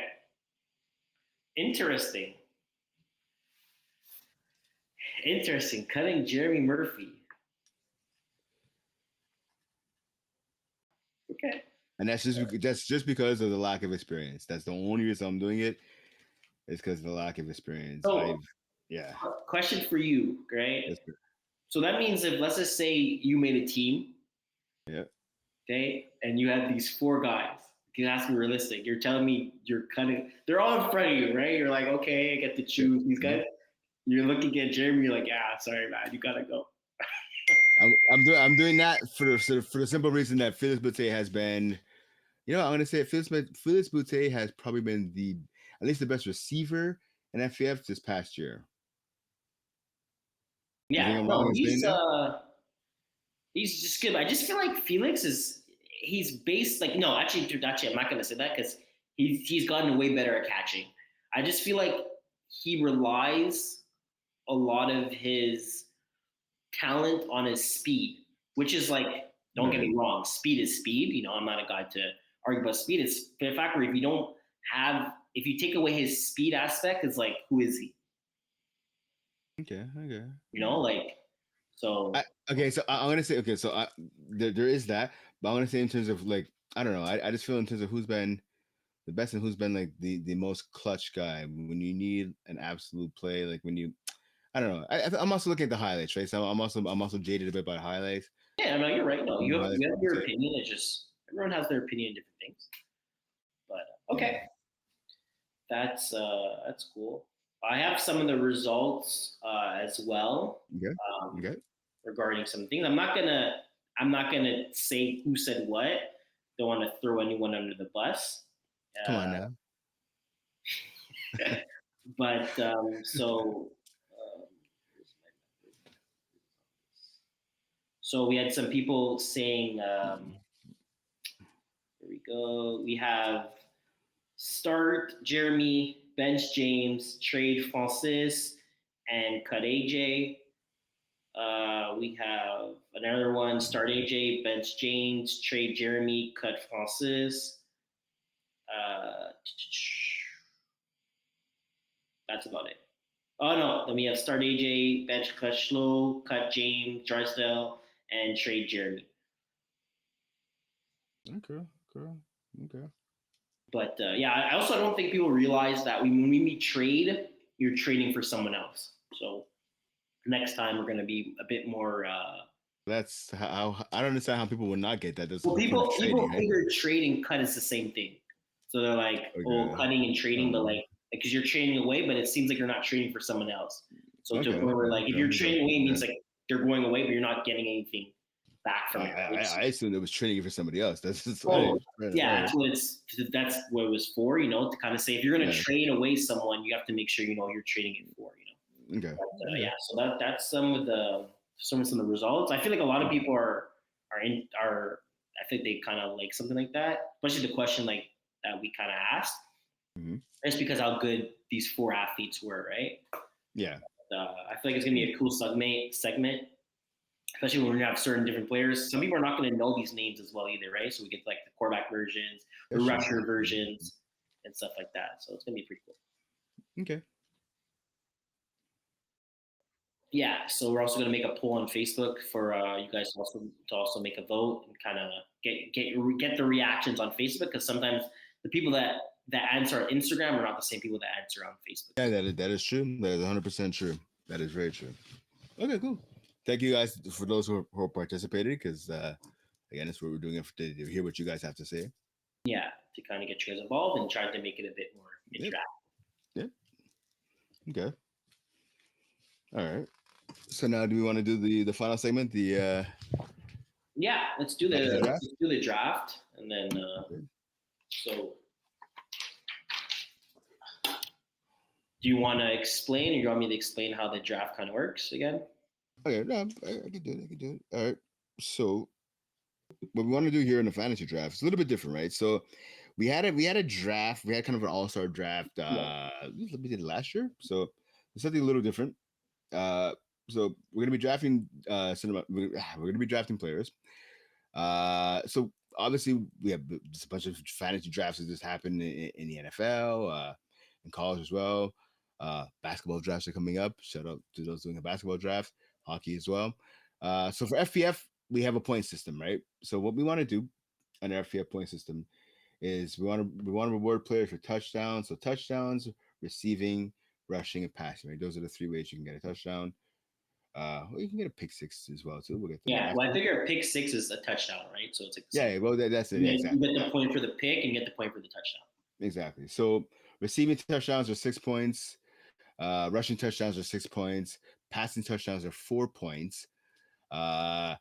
Interesting. Interesting. Cutting Jeremy Murphy. Okay. And that's just because of the lack of experience. That's the only reason I'm doing it. Is because of the lack of experience. So, Yeah. question for you, right? That's good. So that means if let's just say you made a team, Yeah. okay, and you had these four guys. You can ask me realistic. You're telling me you're cutting. They're all in front of you, right? You're like, okay, I get to Yeah. choose these Mhm. guys. You're looking at Jeremy. You're like, yeah, sorry, man, you gotta go. I'm doing that for the simple reason that Felix Boutet has been. I'm going to say Felix Boutet has probably been the at least the best receiver in FPF this past year. You think Yeah, I'm wrong no, in saying that? he's just good. I just feel like Felix is he's based like no, actually, I'm not gonna say that because he's gotten way better at catching. I just feel like he relies a lot of his talent on his speed, which is like don't get Right. me wrong, speed is speed. I'm not a guy to argue about speed. It's the fact where if you take away his speed aspect, it's like who is he? Okay. Okay. Like so. Okay. So I'm gonna say okay. So there is that, but I'm gonna say in terms of like I don't know. I just feel in terms of who's been the best and who's been like the most clutch guy when you need an absolute play. Like when you I don't know. I'm also looking at the highlights, right? So I'm also jaded a bit by highlights. Yeah, no, you're right. No, The highlights you have from your Boutet. opinion. It's just everyone has their opinion on different things. But Yeah. okay, that's cool. I have some of the results as well Okay. um, Okay. regarding some things. I'm not gonna say who said what. Don't want to throw anyone under the bus. Come on now. But um, so we had some people saying. Here we go. We have start Jeremy, bench James, trade Francis, and cut AJ. We have another one: start AJ, bench James, trade Jeremy, cut Francis. Uh, that's about it. Oh no, then we have start AJ, bench cut Slow, cut James, Drysdale, and trade Jeremy. Okay. Cool. Okay. But yeah, I also don't think people realize that when we trade, you're trading for someone else. So next time we're going to be a bit more. That's how I don't understand how people would not get that. That's the Well, whole point of people trading, right? figure trade and cut is the same thing. So they're like, oh, Okay. cutting and trading, but Um, like because you're trading away, but it seems like you're not trading for someone else. So to a okay. point where like if Okay. you're Okay. trading away, it means Okay. like they're going away, but you're not getting anything back I, from it, I right? I So, assumed it was trading for somebody else. That's just oh, funny. Right. All yeah, right. that's what it was for, to kind of say if you're going to Yeah. trade away someone, you have to make sure you know you're trading it for. Okay. But Okay. yeah, so that's some of the results. I feel like a lot of people are I think they kind of like something like that, especially the question like that we kind of asked. Mm-hmm. Just because how good these four athletes were, right? Yeah. I feel like it's gonna be a cool segment, especially when we have certain different players. Some people are not gonna know these names as well either, right? So we get like the quarterback versions, the That's true. rusher versions, and stuff like that. So it's gonna be pretty cool. Okay. Yeah, so we're also going to make a poll on Facebook for you guys to also make a vote and kind of get the reactions on Facebook because sometimes the people that answer on Instagram are not the same people that answer on Facebook. Yeah, that is true. That is 100% true. That is very true. Okay, cool. Thank you guys for those who participated because again, that's what we're doing it to hear what you guys have to say. Yeah, to kind of get you guys involved and try to make it a bit more Yep. interactive. Yep. Okay. All right. So now, do we want to do the final segment? The Yeah, let's do fantasy the draft. let's do the draft and then Okay. so do you want to explain or do you want me to explain how the draft kind of works again? Okay. No, I can do it. I can do it. All right. So what we want to do here in the fantasy draft is a little bit different, right? So we had a draft. We had kind of an all star draft. Yeah. We did it last year. So it's something a little different. Uh, so we're gonna be drafting we're gonna be drafting players. So obviously we have just a bunch of fantasy drafts that just happen in the NFL, in college as well. Basketball drafts are coming up. Shout out to those doing a basketball draft, hockey as well. So for FPF, we have a point system, right? So what we want to do on our FPF point system is we want to reward players for touchdowns. So touchdowns, receiving, rushing, and passing. Right, those are the three ways you can get a touchdown. Well, you can get a pick six as well too. We'll get to that Yeah, well, I after. figure a pick six is a touchdown, right? So it's like the Yeah, same. yeah, well, that's it. Yeah, You exactly, get the point for the pick and you get the point for the touchdown. exactly. So receiving touchdowns are 6 points. Rushing touchdowns are 6 points. Passing touchdowns are 4 points. Uh,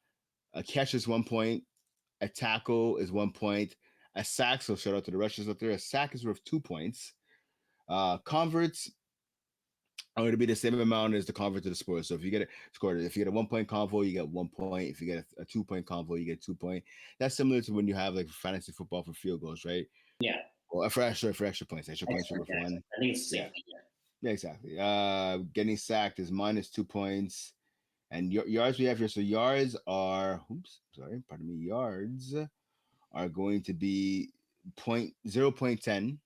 a catch is 1 point. A tackle is 1 point. A sack, so shout out to the rushers up there. A sack is worth 2 points. Converts are going to be the same amount as the convert to the score. So if you get a score, if you get a 1 point convo, you get 1 point. If you get a 2 point convo, you get 2 point. That's similar to when you have like fantasy football for field goals, right? Yeah, Or for extra points. Extra points are excellent. worth Yeah, one. I think it's the Yeah, same thing. yeah, exactly. Getting sacked is minus 2 points. And yards we have here. So yards are, oops, sorry, pardon me. Yards are going to be 0.10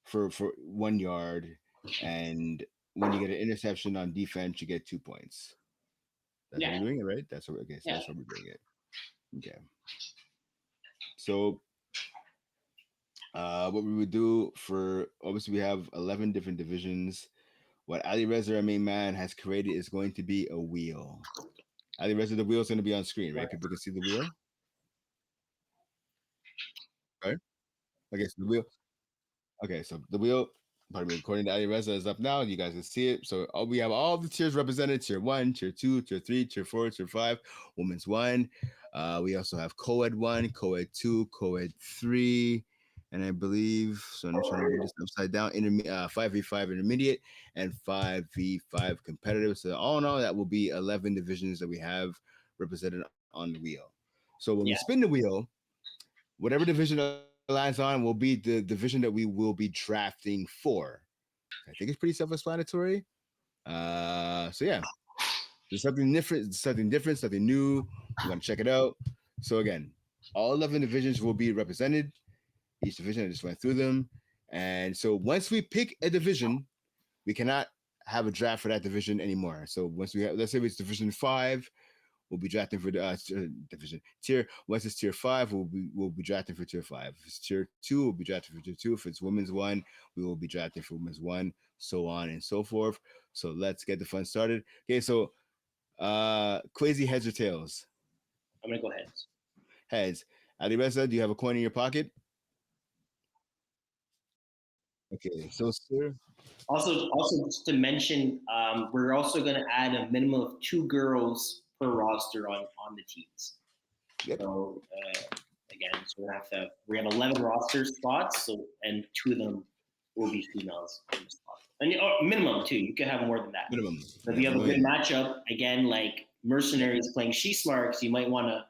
for 1 yard, and when you get an interception on defense, you get 2 points. That's how Yeah, we're doing it, right? That's what okay. So yeah, that's how we're doing it. Okay. So what we would do for obviously we have 11 different divisions. What Ali Reza, our main man, has created is going to be a wheel. Ali Reza, the wheel is going to be on screen, right? People can see the wheel. Right? Okay, so the wheel. Okay, so the wheel, pardon me, according to Ali Reza, is up now. You guys can see it. So we have all the tiers represented: tier one, tier two, tier three, tier four, tier five, women's one. We also have co-ed one, co-ed two, co-ed three, and I believe so. I'm trying to read this upside down. 5v5 intermediate and 5v5 competitive. So all in all, that will be 11 divisions that we have represented on the wheel. So when we yeah, spin the wheel, whatever division it lands on will be the division that we will be drafting for. I think it's pretty self-explanatory. So yeah, there's something different, something new. We're gonna check it out. So again, all 11 divisions will be represented. Each division, I just went through them, and so once we pick a division, we cannot have a draft for that division anymore. So once we have, let's say it's Division 5, will be drafting for the division. Tier once it's tier 5, we'll be drafting for tier 5. If it's tier 2, we'll be drafting for tier 2. If it's women's one, we will be drafting for women's one, so on and so forth. So let's get the fun started. Okay, so Quaysie, heads or tails? I'm gonna go heads. Heads. Ali Reza, do you have a coin in your pocket? Okay, so sir. Also, just to mention, we're also going to add a minimum of 2 girls per roster on the teams. Yep. So again, so we have 11 roster spots, so and 2 of them will be females on the spot. And minimum 2. You can have more than that. Minimum. So if you have a good matchup, again, like Mercenaries playing She Smarks, you might want to.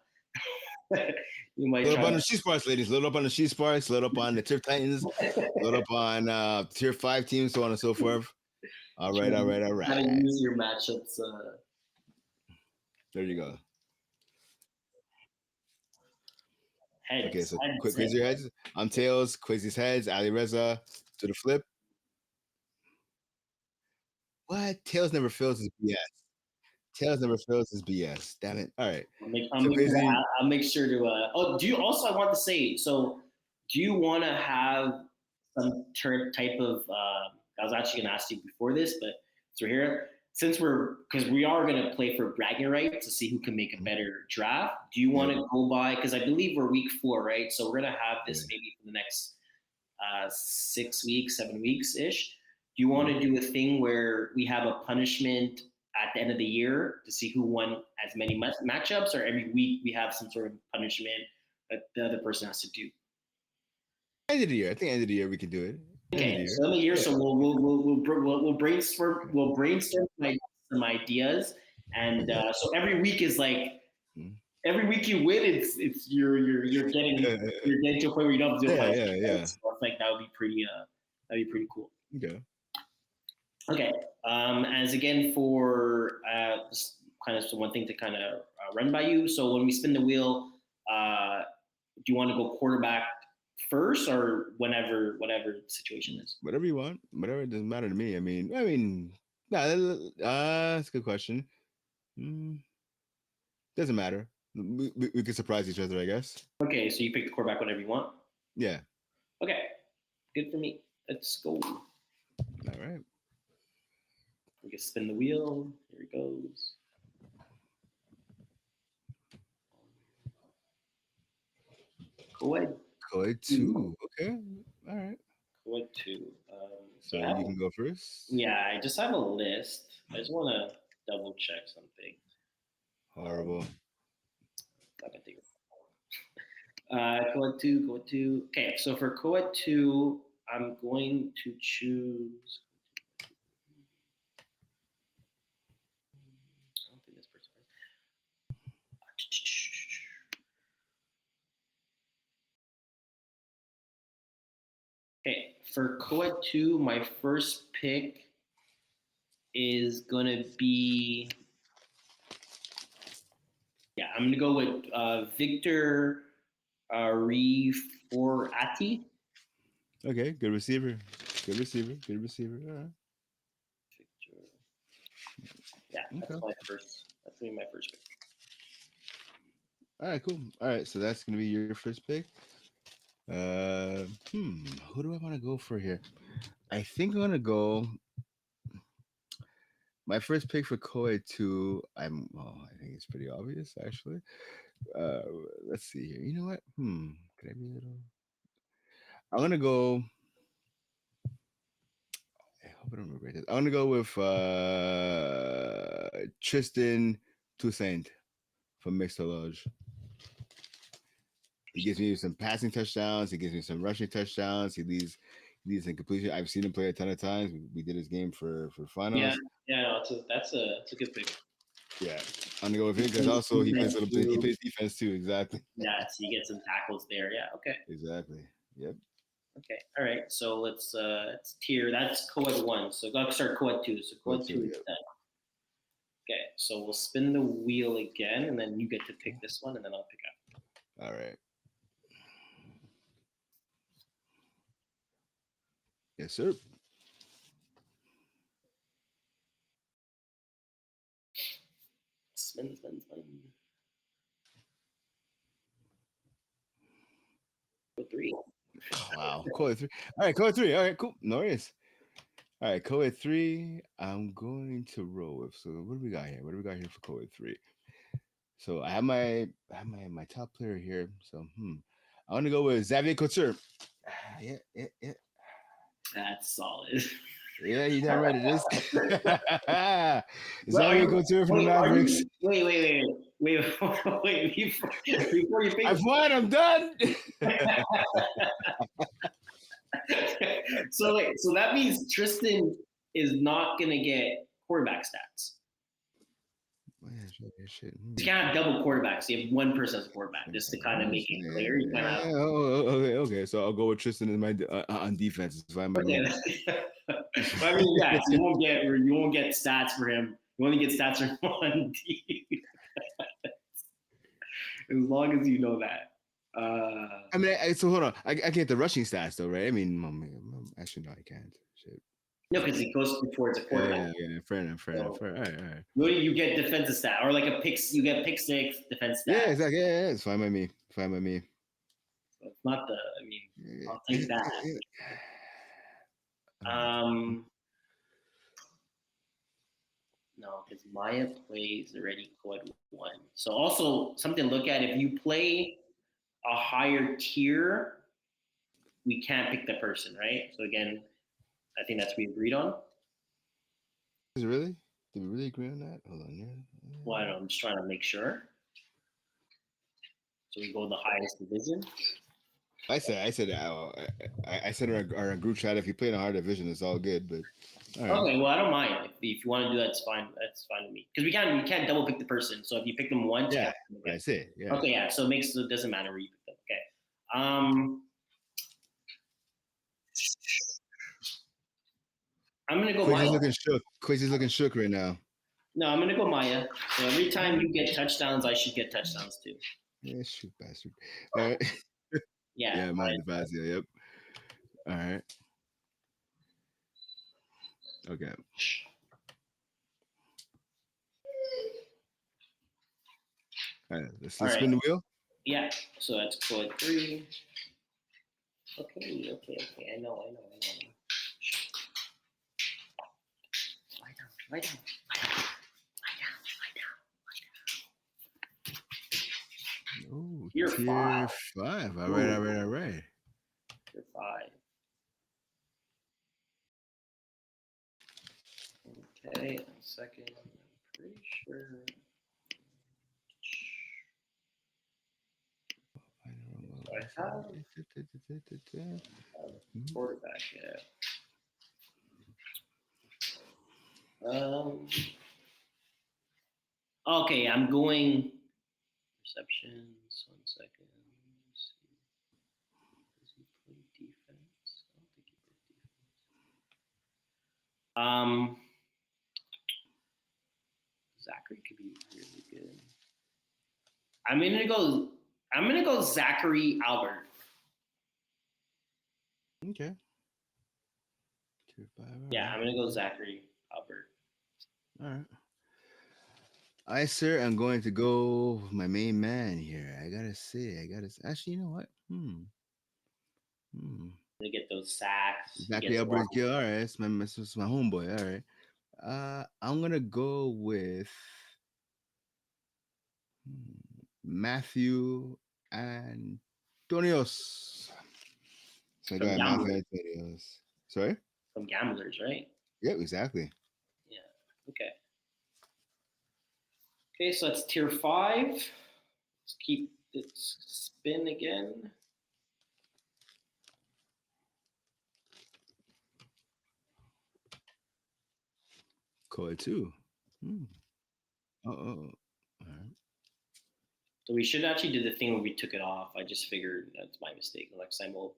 You might load up on the She Sparks, ladies. Load up on the She Sparks. Load up on the Tier Titans. Load up on Tier 5 teams, so on and so forth. All right. How to use your matchups. There you go. Heads. Okay, so Quaysie heads. I'm tails. Quaysie's heads. Ali Reza to the flip. What? Tails never fails is BS. Tails never fails is BS. Damn it. All right. I'll make sure to. Do you also? I want to say. So, do you want to have some type of? I was actually going to ask you before this, but so here, since because we are going to play for bragging rights to see who can make a better draft. Do you want to go by? Because I believe we're week 4, right? So we're going to have this maybe for the next 6 weeks, 7 weeks ish. Do you want to do a thing where we have a punishment at the end of the year to see who won as many matchups, or every week we have some sort of punishment that the other person has to do? End of the year. I think end of the year we can do it. Okay, so end of the year. So we'll brainstorm. We'll brainstorm some ideas, and so every week is like. Every week you win, it's you're getting to a point where you don't have to do it. Yeah. So I think that would be pretty cool. Okay. Okay. As again for just kind of one thing to kind of run by you. So when we spin the wheel, do you want to go quarterback first or whatever the situation is? Whatever you want. Whatever, it doesn't matter to me. I mean, that's a good question. Doesn't matter. We could surprise each other, I guess. Okay, so you pick the quarterback whenever you want. Yeah. Okay. Good for me. Let's go. All right. We can spin the wheel. Here it goes. Coed 2. Okay. All right. Coed 2. So you can go first. Yeah, I just have a list. I just want to double check something. Horrible. Coed 2. Okay, so for Coed 2, I'm going to choose. I don't think this person. Okay, for Coed 2, my first pick is going to be. Yeah, I'm going to go with Victor Riforati. Okay, good receiver. All right. Yeah, that's my first. That's gonna be my first pick. All right, cool. All right, so that's gonna be your first pick. Who do I want to go for here? I think I'm gonna go. My first pick for Coed 2. I think it's pretty obvious actually. Let's see here. You know what? Can I be a little? I'm gonna go. I hope I don't regret this. I'm gonna go with Tristan Toussaint from Mixed Lodge. He gives me some passing touchdowns. He gives me some rushing touchdowns. He leads in completion. I've seen him play a ton of times. We did his game for finals. Yeah, no, that's a good pick. Yeah, I'm gonna go with him because also he plays defense too. Exactly. Yeah, so you get some tackles there. Yeah, okay. Exactly. Yep. Okay. All right. So let's tier. That's Coed 1. So let's start Coed 2. So Coed 2 is done. Okay. So we'll spin the wheel again, and then you get to pick this one, and then I'll pick up. All right. Yes, sir. Spin. Wow, Cole at 3. All right, Cole at 3. All right, cool. No worries. All right, Cole at 3. I'm going to roll with. So what do we got here? What do we got here for Cole at 3? So I have my top player here. So I want to go with Xavier Couture. Yeah. That's solid. Yeah, you damn right it is. But are Xavier you Couture from the wait? Are Mavericks. you wait before you pick? I've won. I'm done. So that means Tristan is not gonna get quarterback stats. Shit. You can't have double quarterbacks. You have one person as a quarterback, just to kind of make it clear. You can't have. Okay. So I'll go with Tristan in my on defense. It's fine by me. Okay. But I mean, yeah. So you won't get stats for him. You only get stats for him on D. As long as you know that. I mean, so hold on. I get the rushing stats though, right? I mean, actually, no, I can't. Shit. No, because it goes towards a quarterback. Yeah. Fair enough. So, All right. you get defensive stat or like a pick. You get pick six defense stat. Yeah, exactly. Yeah, it's fine by me. Fine by me. So it's not the. I mean, I'll take that. No, because Maya plays already quad one. So also something to look at if you play a higher tier, we can't pick the person, right? So again, I think that's what we agreed on. Is it really? Did we really agree on that? Hold on. Yeah. Well, I don't know, I'm just trying to make sure. So we go the highest division. I said in our group chat, if you play in a hard division, it's all good. But all right. Okay, well I don't mind if you want to do that. It's fine. That's fine with me because we can't double pick the person. So if you pick them once, Yeah, that's it. Yeah. Okay, yeah. So it doesn't matter where you pick them. Okay. I'm gonna go Maya. Quaysie's looking shook right now. No, I'm gonna go Maya. So every time you get touchdowns, I should get touchdowns too. Yeah, shoot, bastard. All right. Yeah. Yeah, Maya DeFazio. Yep. All right. Okay. All right. Let's spin the wheel. Yeah. So that's code 3. Okay. I know. Lie down. Oh, Tier 5. 5. All right. Tier 5. Okay, a second. I'm pretty sure. I have quarterback, yeah. Okay, I'm going receptions. 1 second. Let's see. Does he play defense? I don't think he plays defense. Zachary could be really good. I'm gonna go Zachary Albert. Okay. Tier 5. Yeah, I'm gonna go Zachary Albert. All right. I, sir, am going to go with my main man here. I gotta say. Actually, you know what? They get those sacks. Zachary Albert's good. All right, it's my homeboy. All right. I'm gonna go with Matthew Antonios. So I got Matthew Antonios. Sorry? From Gamblers, right? Yep, exactly. Yeah. Okay. Okay, so that's tier 5. Let's keep it spin again. Code 2. All right. So we should actually do the thing where we took it off. I just figured that's my mistake. Next time we'll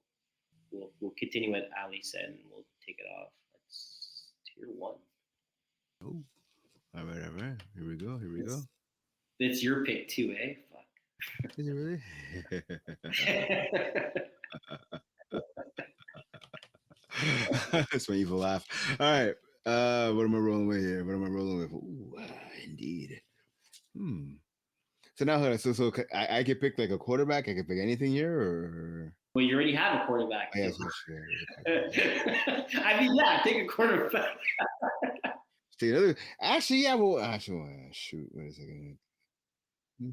continue what Ali said and we'll take it off. That's tier 1. Oh. All right. Here we go. It's your pick too, eh? Fuck. Is it really? That's my evil laugh. All right. What am I rolling with here? Ooh, indeed. So now, so I can pick like a quarterback. I can pick anything here, or Well, you already have a quarterback. Oh, yeah, So. so sure. I mean, yeah, take a quarterback. See, another, actually, yeah, well, actually, shoot, wait a second. I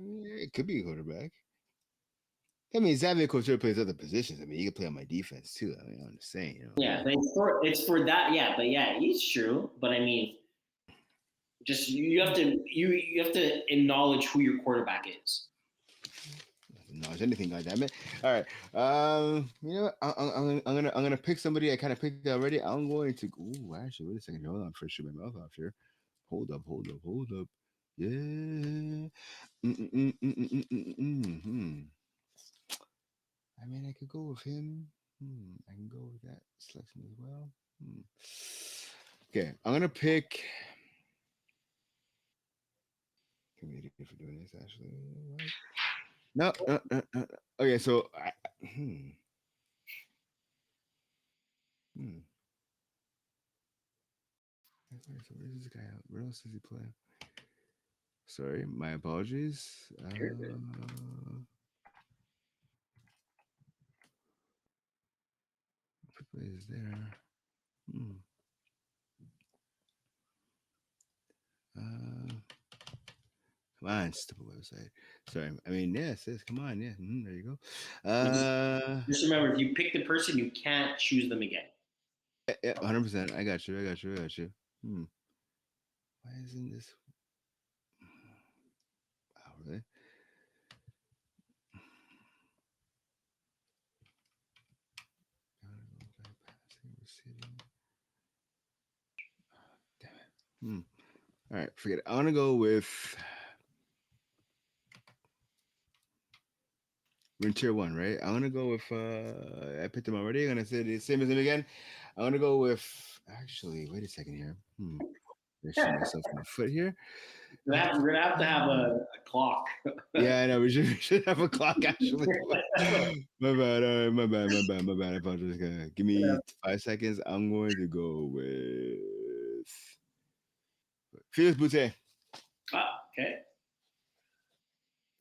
mean, it could be a quarterback. I mean, Xavier Couture plays other positions. I mean, he could play on my defense too. I mean, I'm just saying, you know. Yeah, but it's for that. Yeah, but yeah, he's true. But I mean, just you have to you have to acknowledge who your quarterback is. Acknowledge anything, goddammit. All right. You know what? I'm gonna pick somebody I kind of picked already. I'm going to. Ooh, actually, wait a second. Hold on, first shoot my mouth off here. Hold up. Yeah. Hmm. I mean, I could go with him. I can go with that selection as well. Okay, I'm gonna pick. Can be idiot for doing this, actually. What? No, no. Okay, so hmm. So where is this guy out? Where else does he play? Sorry, my apologies. Who plays there? Hmm. Uh, Come on, stupid website. Sorry. I mean, yes, yes. Come on, yeah. There you go. Just remember, if you pick the person, you can't choose them again. Yeah, 100%. I got you. I got you. I got you. Why isn't this? Oh, really? Damn it. All right, forget it. I want to go with. We're in tier one, right? I'm gonna go with. I picked him already. I'm gonna say the same as him again. I'm gonna go with. Actually, wait a second here. I shoot myself in the foot here. We're gonna have to have a clock. Yeah, I know. We should have a clock actually. My bad. All right, my bad. I apologize. Give me 5 seconds. I'm going to go with Felix Boutte. Okay.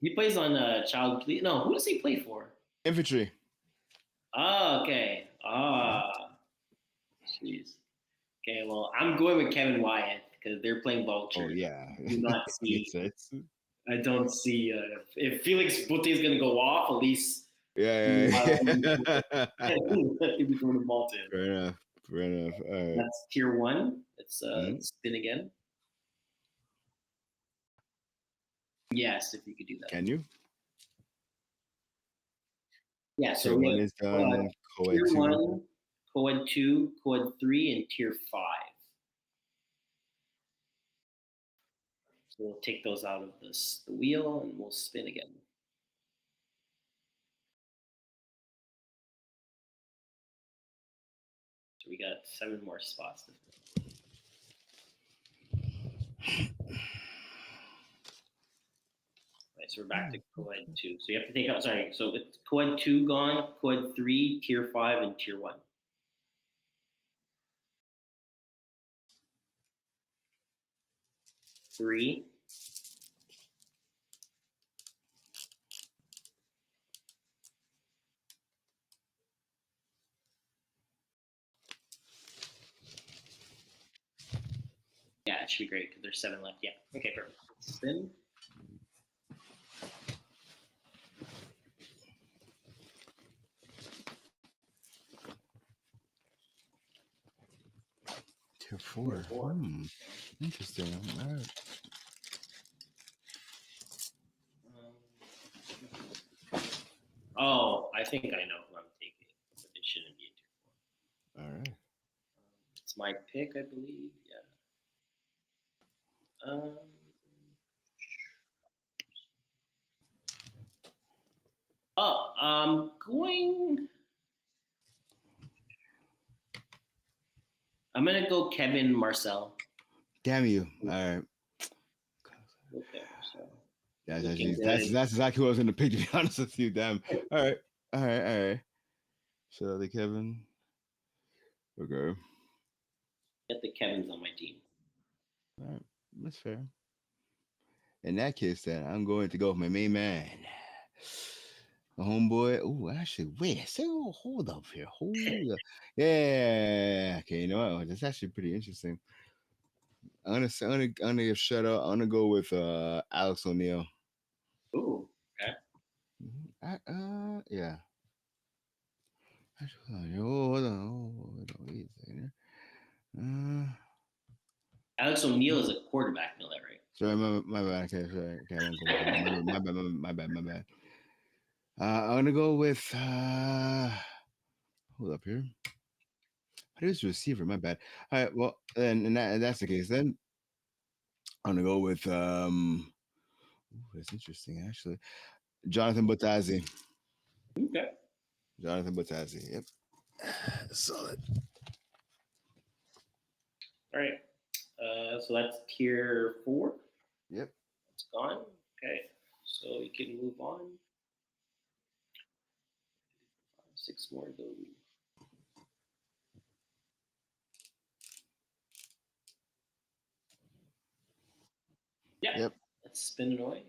He plays on Child Please. No, who does he play for? Infantry. Oh, okay. Jeez. Okay, well, I'm going with Kevin Wyatt because they're playing Oh Vulture. yeah. Do not Makes see. sense. I don't see if Felix Butte is going to go off. At least Yeah. he'll be throwing the ball to him. Fair enough. Fair enough. All right. That's tier one. Let's Mhm. spin again. Yes, if you could do that. Can you? Yeah, Tier so we one have is done. Co-ed tier two. one, co-ed 2, co-ed 3, and tier 5. So we'll take those out of the wheel and we'll spin again. So we got 7 more spots to fill. Right, so we're back to co-ed 2. So you have to take out, sorry, so it's co-ed 2 gone, co-ed 3, tier 5, and tier 1. Three, yeah, it should be great because there's 7 left. Yeah, okay, perfect. Spin. Tier four. Interesting. All right. Oh, I think I know who I'm taking, but it shouldn't be a tier 4. All right. It's my pick, I believe. Yeah. I'm going. I'm gonna go Kevin Marcel. Damn you. All right. Okay, so That's looking actually good. that's exactly what I was gonna pick, to be honest with you. Damn. All right. All right. All right. Shout out to Kevin. Okay. Get the Kevins on my team. All right. That's fair. In that case, then I'm going to go with my main man. a homeboy. Oh, actually, wait. Say, hold up here. Hold up. Yeah. Okay. You know what? That's actually pretty interesting. I'm gonna give shout out. I'm gonna go with Alex O'Neal. Ooh, okay. Yeah. Actually, hold on. Hold on. Wait a second. Uh, Alex O'Neal is a quarterback, know that, right? sorry, my bad. Okay, sorry. Okay, I won't go with that. My bad. I'm gonna go with hold up here. How do you receiver? My bad. All right, well, that's the case. Then I'm gonna go with that's interesting actually. Jonathan Batazi. Okay. Jonathan Batazi. Yep. Solid. All right. So that's tier 4. Yep. It's gone. Okay. So you can move on. 6 more to go. Yeah. Yep. Let's spin it away.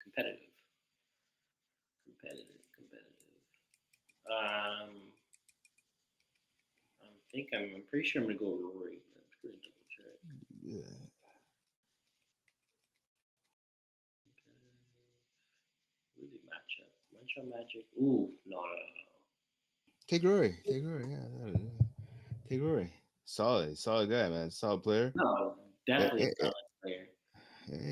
Competitive. Competitive. I'm pretty sure I'm gonna go Rory. I'm just gonna double check. Yeah. Really matchup. Matchup magic. Ooh, no. Take Rory. Take Rory. Yeah. Take Rory. Solid guy, man. Solid player. No, Yeah, definitely a solid player.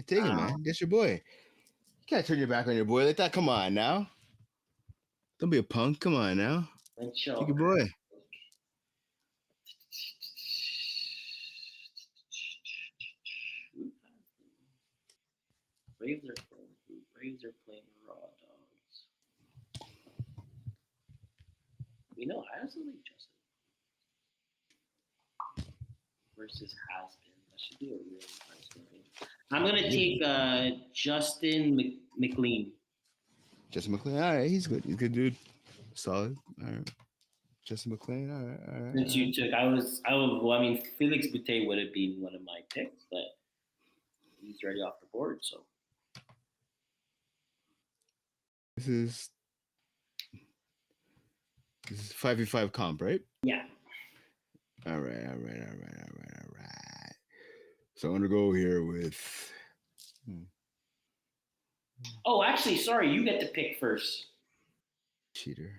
take him, Um, man. That's your boy. You can't turn your back on your boy like that. Come on now. Don't be a punk. Come on now. Take Mitchell. your boy. Braves are playing raw dogs. I also like Justin versus has been. That should be a really nice game. I'm gonna take Justin McLean. Justin McLean. All right, he's good. He's a good dude. Solid. All right. Justin McLean. All right. All right. Since All you right. took, well, Felix Boutte would have been one of my picks, but he's already off the board. So This is 5v5 comp, right? yeah. All right. All right. All right. All right. All right. So I'm gonna go here with hmm, Oh, actually, sorry, you get to pick first. cheater.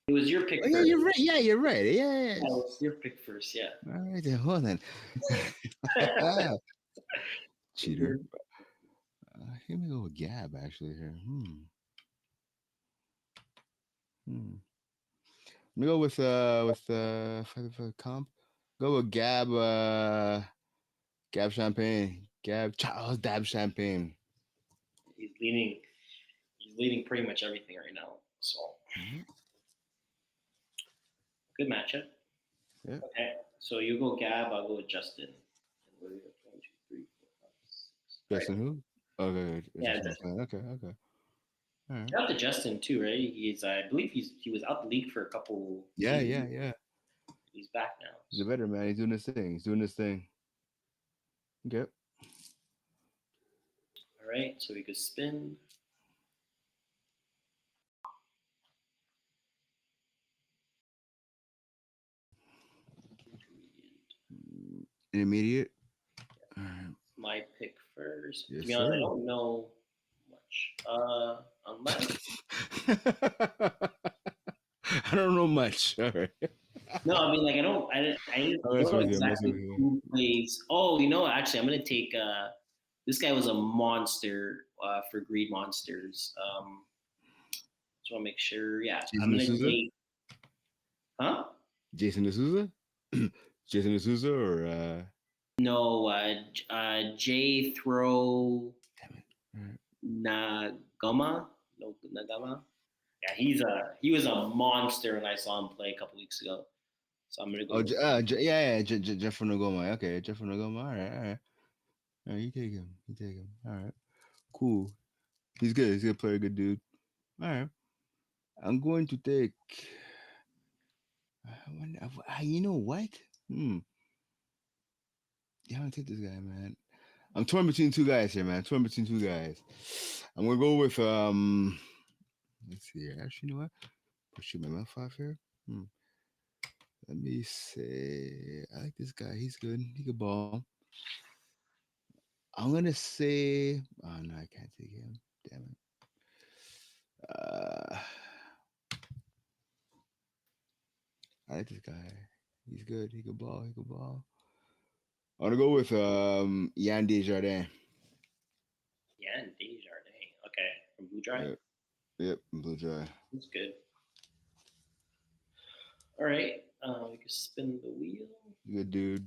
It was your Oh pick yeah, first. you're right. Yeah, you're right. Yeah. Yeah. Yeah, it was your pick first. Yeah. All right. Then hold on. Cheater. Here we go with Gab actually here. Hmm. Let me go with 5v5 comp. Go with Gab Champagne. Gab Charles Dab Champagne. he's leading. He's leading pretty much everything right now. So Mhm. good matchup. Yeah. Okay, so you go Gab, I'll go with Justin. And we're at 1, 2, 3, 4, 5, 6. All right. Justin who? Okay, Yeah, Justin Justin. McLean. Okay. All right. Shout out to Justin too, right? I believe he was out the league for a couple seasons. Yeah. He's back now. He's a So. veteran, man. He's doing his thing. He's doing his thing. Okay. All right, so we could spin. Intermediate. All right. My pick first. To Yes, be honest, I sir. don't know much. Unless I don't know much. All right. no, I mean like I I'm don't messing know with you. I'm messing exactly with you. who plays. Oh, actually, I'm gonna take. This guy was a monster for Greed Monsters. Just want to make sure. Yeah, I'm Jason gonna D'Souza? take. Huh? Jason D'Souza? Jason D'Souza or No, J Throw damn it. All right. Nagama. No, Nagama. Yeah, he was a monster when I saw him play a couple weeks ago. So I'm gonna Oh, go. yeah. Jeff from Nagoma. Okay, Jeff from Nagoma. All right. All right, you take him. You take him. All right. Cool. He's good. He's a good player, good dude. All right. I'm going to take. You know what? Yeah, I'm gonna take this guy, man. I'm torn between two guys here, man. Torn between two guys. I'm gonna go with let's see here. Actually, you know what? I'll shoot my mouth off here. Hmm. Let me say I like this guy. He's good. He could ball. I'm gonna say oh no, I can't take him. Damn it. Uh I like this guy. He's good. He could ball. He could ball. I'm gonna go with Yann Desjardins. Yeah, and Desjardins. Okay, from Blue Dry. Yep. Yep. Blue Jay. That's good. All right, we can spin the wheel. Good dude.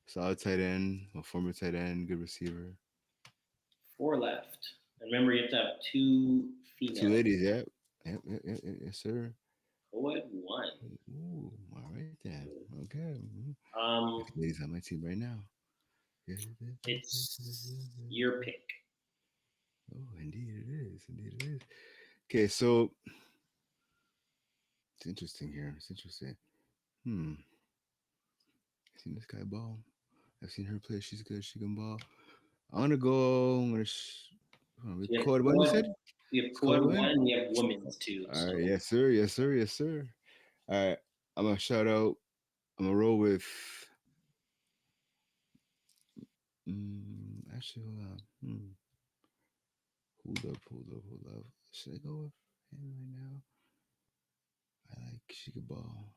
Solid tight end. A former tight end. Good receiver. Four left. And remember, you have to have two Two females. ladies. Yep. Yep. Yes, sir. Co-ed one. Ooh, all right then. Okay. Um, Ladies on my team right now. it's your pick. Oh, indeed it is. Indeed it is. Okay, so it's interesting here. It's interesting. Hmm. I've seen this guy ball. I've seen her play. She's good. She can ball. I'm gonna go. I'm gonna. So you have Code one. You co-ed, said you have it's code co-ed one. one, and you have women's too. All right. So Yes, sir. Yes, sir. Yes, sir. All right. I'm gonna shout out. I'm gonna roll with. Actually, hold on. Hold up. Hold up. Hold up. Should I go with him right now? I like. She could ball.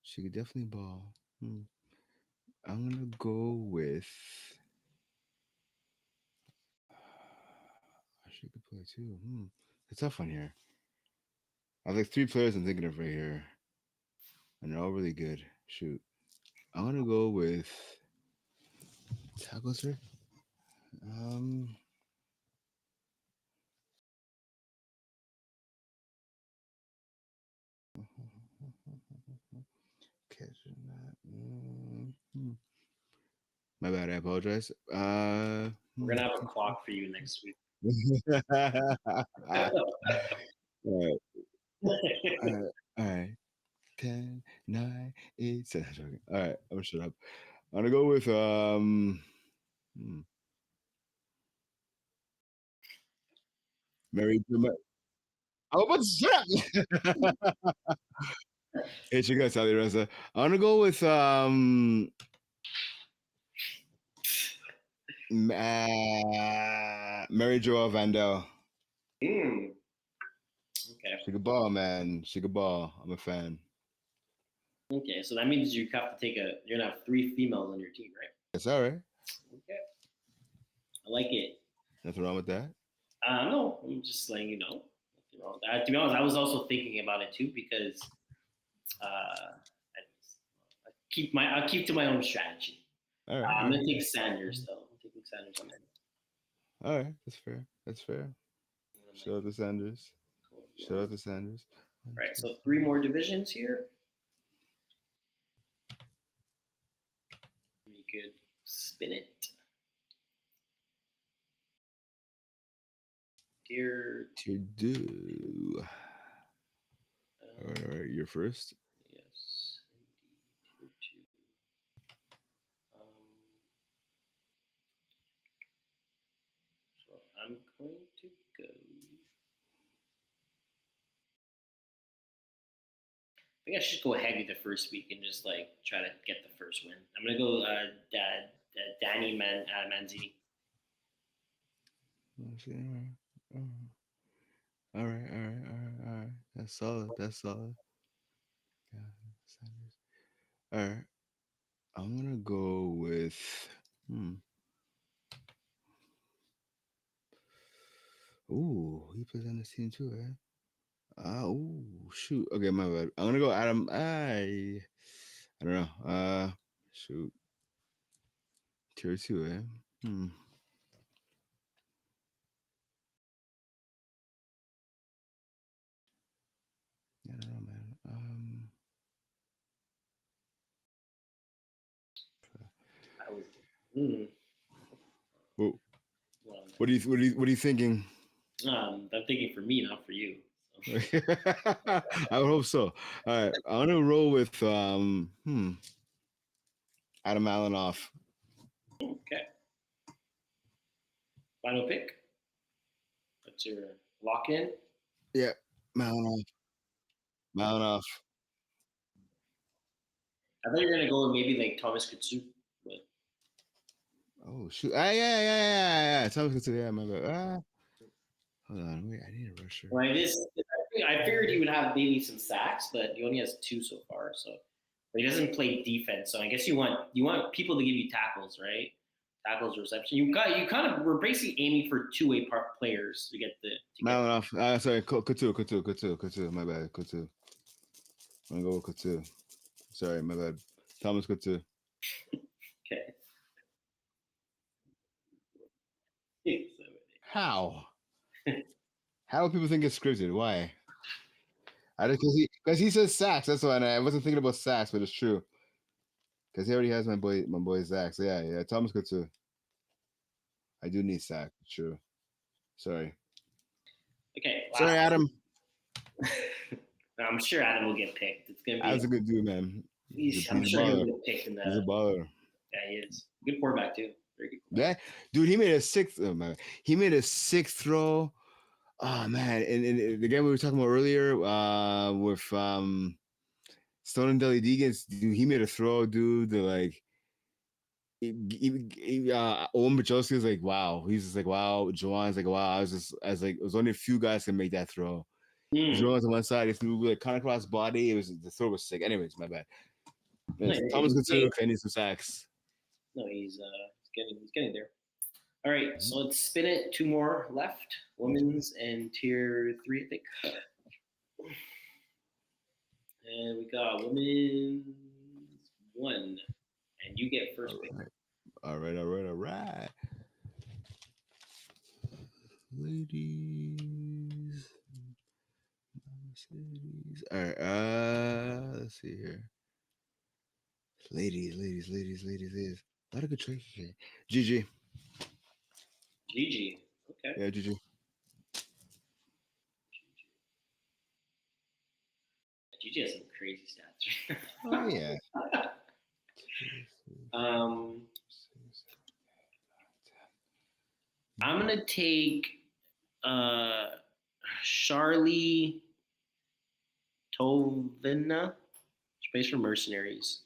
She could definitely ball. I'm gonna go with. She could play too. It's a tough one here. I have like three players I'm thinking of right here, and they're all really good. Shoot, I'm gonna go with tackles here. Um, catching that. My bad. I apologize. we're gonna have a clock for you next week. All right, all right, all right. 10, 9, 8, 7. Joking. All right, I'm gonna shut up. I'm gonna go with hmm, Mary. I'm about to shut up. Hey, you guys, Sally Reza. I'm gonna go with Mary Jo Vandal. Mm, okay. She could ball, man. She could ball. I'm a fan. Okay. So that means you have to take a. You're gonna have three females on your team, right? It's all right. Okay. I like it. Nothing wrong with that. No, I'm just letting you know. Nothing wrong with that. To be honest, I was also thinking about it too because I'll keep to my own strategy. All right, all I'm right, gonna take Sanders though. I'm taking Sanders on my all right. That's fair. That's fair. Shout out to Sanders. Shout out to Sanders. One, Right. two, So three more divisions here. You could spin it. Dear. to do. All right, you're first. Yes, indeed. Tier two. So I'm going to go. I think I should go heavy the first week and just like try to get the first win. I'm gonna go Danny Manzini. All right, all right, all right, all right. That's solid. That's solid. Yeah, Sanders. All right. I'm gonna go with. Hmm. Ooh, he plays on this team too, eh? Ooh, shoot. Okay, my bad. I'm gonna go Adam. I don't know. Shoot. Tier two, eh? I don't know, man. I was. Mm, Well, well, what are you thinking? I'm thinking for me, not for you. So. I would hope so. All right, I'm gonna roll with Adam Allen off. Okay. Final pick. What's your lock in? Yeah, Mount off. Mount off. I thought you were gonna go with maybe like Thomas Kutsu, but Oh shoot! Yeah. Thomas Couture. Yeah, my bad. Hold on. Wait, I need a rusher. well, I figured he would have maybe some sacks, but he only has 2 so far. So but he doesn't play defense. So I guess you want people to give you tackles, right? Tackles, reception. You kind of we're basically aiming for 2-way players to get the to get. Mount off. Sorry, Couture. My bad. Couture. I'm gonna go with Couture. Sorry, my bad. Thomas Couture. Okay. How? How do people think it's scripted? Why? I because he says sacks. That's why I wasn't thinking about sacks, but it's true. Because he already has my boy Zach. So yeah. Thomas Couture. I do need sack. True. Sorry. Okay. Sorry, Adam. I'm sure Adam will get picked. It's gonna be. Adam's a good dude, man. I'm sure he'll get picked in the. He's a baller. Yeah, he is. Good quarterback too. Very good. Yeah, dude, he made a sixth. Oh man, he made a sixth throw. Oh man, and the game we were talking about earlier, with Stone and Deli Deegans, dude, he made a throw, dude. Like, Owen Bachowski was like, wow. He's just like, wow. Juwan's like, wow. I was like, it was only a few guys can make that throw. Juwan's on one side, he threw like kind of cross body. The throw was sick. Anyways, my bad. Thomas Couture and some sacks. No, he's getting there. All right, so let's spin it. 2 more left. Women's and tier 3, I think. And we got women's 1, and you get first pick. All right. Ladies. All right. Let's see here. Ladies. A lot of good choices here. GG. Okay. Yeah, GG. GG has some crazy stats. Oh yeah. I'm gonna take Charlie Tovina. She plays for Mercenaries.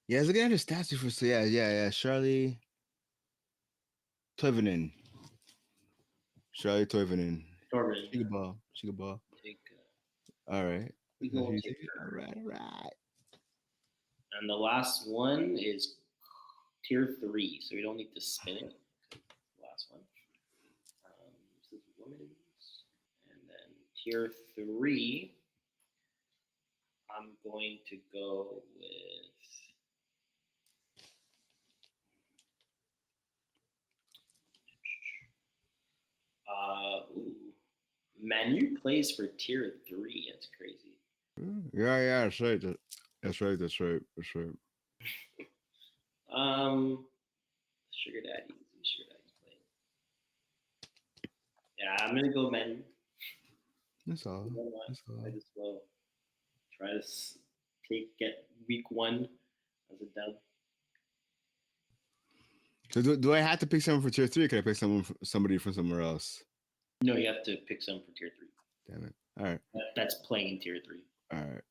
Yeah, I was looking at her stats before. So yeah. Charlie Toivonen. She could ball. All right. All right. And the last one is tier 3, so we don't need to spin it. Last one. This is women's, and then tier 3. I'm going to go with. Manu plays for tier 3. That's crazy. Yeah, that's right. That's right. Sugar Daddy's playing. Yeah, I'm gonna go Manu. That's all. Might as well try to get week 1 as a dub. So do I have to pick someone for tier 3? Or can I pick somebody from somewhere else? No, you have to pick someone for tier 3. Damn it! All right. That's playing in tier 3. All right.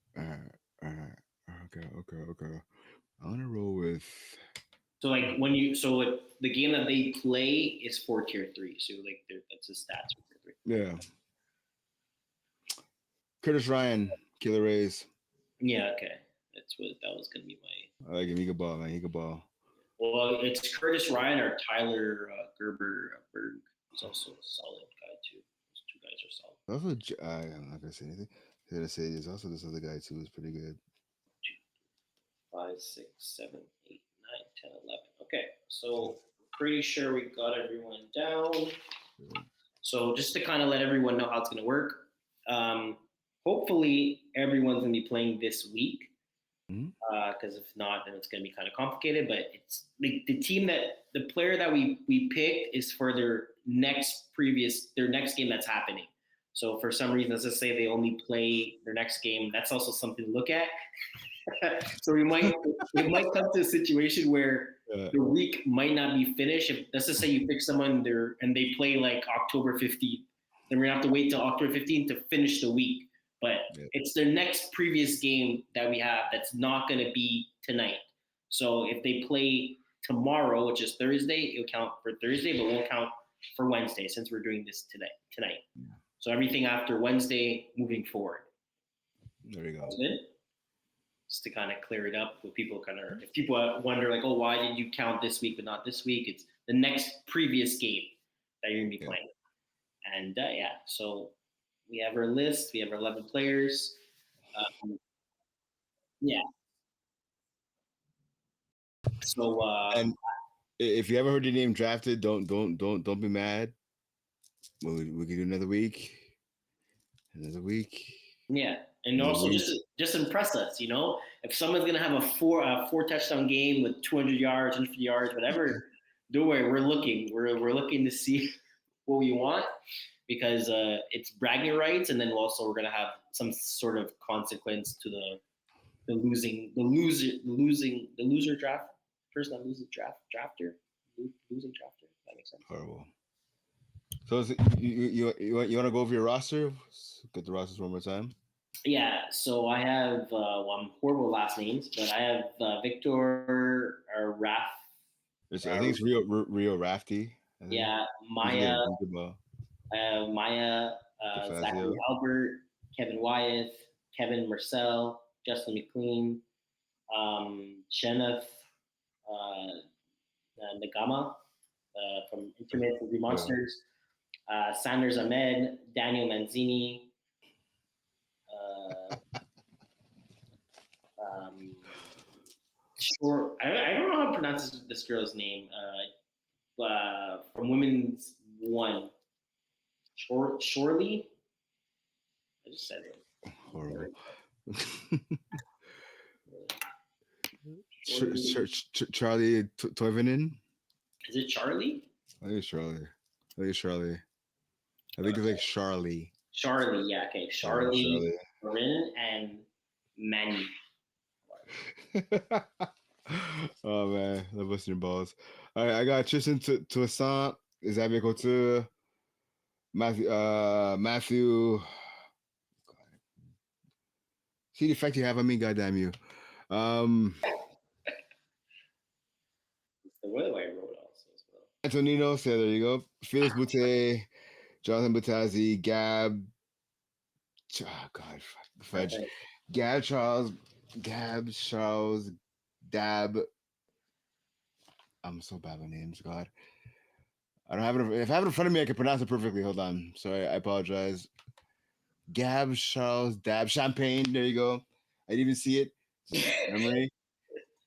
Okay. I want to roll with. So like the game that they play is for tier 3. So like that's the stats for tier 3. Yeah. Curtis Ryan, Killer Rays. Yeah, okay. That was gonna be my. I like him. He could ball, man. He could ball. Well, it's Curtis Ryan or Tyler Gerber Berg, who's also a solid guy too. Those 2 guys are solid. Also, I'm not gonna say anything. I'm gonna say there's also this other guy too who's pretty good. 5, 6, 7, 8, 9, 10, 11. Okay, so pretty sure we got everyone down. So just to kind of let everyone know how it's going to work, hopefully everyone's going to be playing this week. Because if not, then it's going to be kind of complicated. But it's like the player that we picked is for their next game that's happening. So for some reason, let's just say they only play their next game. That's also something to look at. So it might come to a situation where the week might not be finished. If let's just say you pick someone there and they play like October 15th, then we're gonna have to wait till October 15th to finish the week. But Yeah. it's the next previous game that we have that's not gonna be tonight. So if they play tomorrow, which is Thursday, it'll count for Thursday, but won't count for Wednesday since we're doing this tonight. So everything after Wednesday moving forward. There you go. That's good. Just to kind of clear it up with people if people wonder like, oh, why did you count this week but not this week? It's the next previous game that you're gonna be playing. And so we have our list. We have our 11 players. Yeah. So And if you ever heard your name drafted, don't be mad. We can do another week. Another week. yeah, and Another also week. just impress us. If someone's gonna have a four touchdown game with 200 yards, 150 yards, whatever, don't worry, we're looking. We're looking to see what we want because it's bragging rights, and then also we're gonna have some sort of consequence to the loser draft person that loses drafter losing drafter. That makes sense. Horrible. So you want to go over your roster? Get the rosters one more time. Yeah, so I have I'm horrible last names, but I have Victor Raf. I think it's Rio Rafty. I think. Yeah, He's Maya, good. He's good ball. Maya, Zachary DeFazio. Albert, Kevin Wyeth, Kevin Marcel, Justin McLean, Shenef Nagama from Intermittent Movie Monsters, Sanders Ahmed, Daniel Manzini, Short. I don't know how to pronounce this girl's name. From Women's One, Shorely. I just said it. Horrible. Charlie Toivonen. Is it Charlie? I think it's Charlie. I think it's like Charlie. Charlie, yeah, okay. Charlie, Corinne, and Manny. Oh man, love listening balls. All right, I got Tristan Toussaint, Xavier Couture, Matthew. See the effect you have on me, goddamn you. It's the way I wrote also as well. Antonino, so there you go. Felix Boutte, Jonathan Butazzi, Gab. Oh God, fudge. Okay. Gab Charles, Dab. I'm so bad with names, God. I don't have it. If I have it in front of me, I can pronounce it perfectly. Hold on. Sorry, I apologize. Gab, Charles, Dab, Champagne. There you go. I didn't even see it. Memory.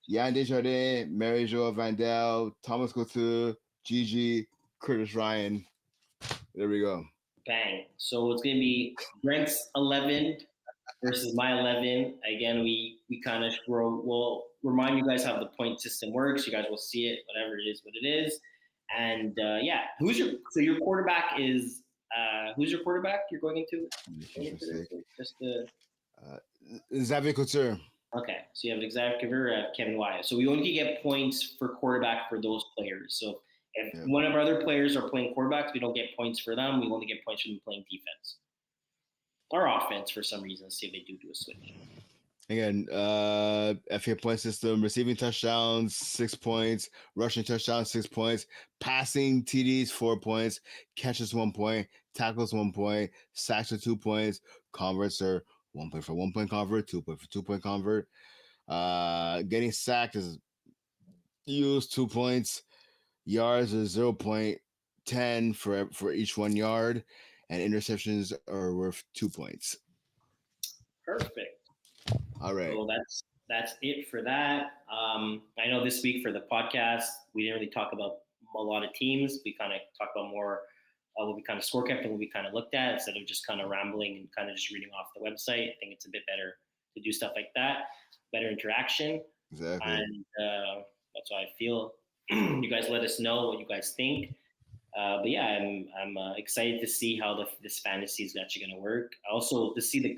Yann Desjardins, Mary Jo Vandal, Thomas Couture, Gigi, Curtis Ryan. There we go. Bang. So it's gonna be Brent's 11 versus my 11. Again, we kind of will remind you guys how the point system works. You guys will see it, whatever it is, what it is. And who's your quarterback is who's your quarterback you're going into? Just the Xavier Couture. Okay, so you have Xavier Couture, Kevin Wyeth. So we only get points for quarterback for those players. So if one of our other players are playing quarterbacks, we don't get points for them. We only get points for them playing defense or offense for some reason. See if they do a switch. Again, FPF point system, receiving touchdowns, 6 points, rushing touchdowns, 6 points, passing TDs, 4 points, catches 1 point, tackles 1 point, sacks are 2 points, converts are 1 point for 1 point convert, 2 point for 2 point convert. Getting sacked is used 2 points, yards is 0.10 for each 1 yard, and interceptions are worth 2 points. Perfect. All right. So that's it for that. I know this week for the podcast, we didn't really talk about a lot of teams. We kind of talked about more what we kind of score kept and what we kind of looked at instead of just kind of rambling and kind of just reading off the website. I think it's a bit better to do stuff like that, better interaction. Exactly. And that's how I feel. You guys let us know what you guys think. But yeah, I'm excited to see how this fantasy is actually going to work. Also to see the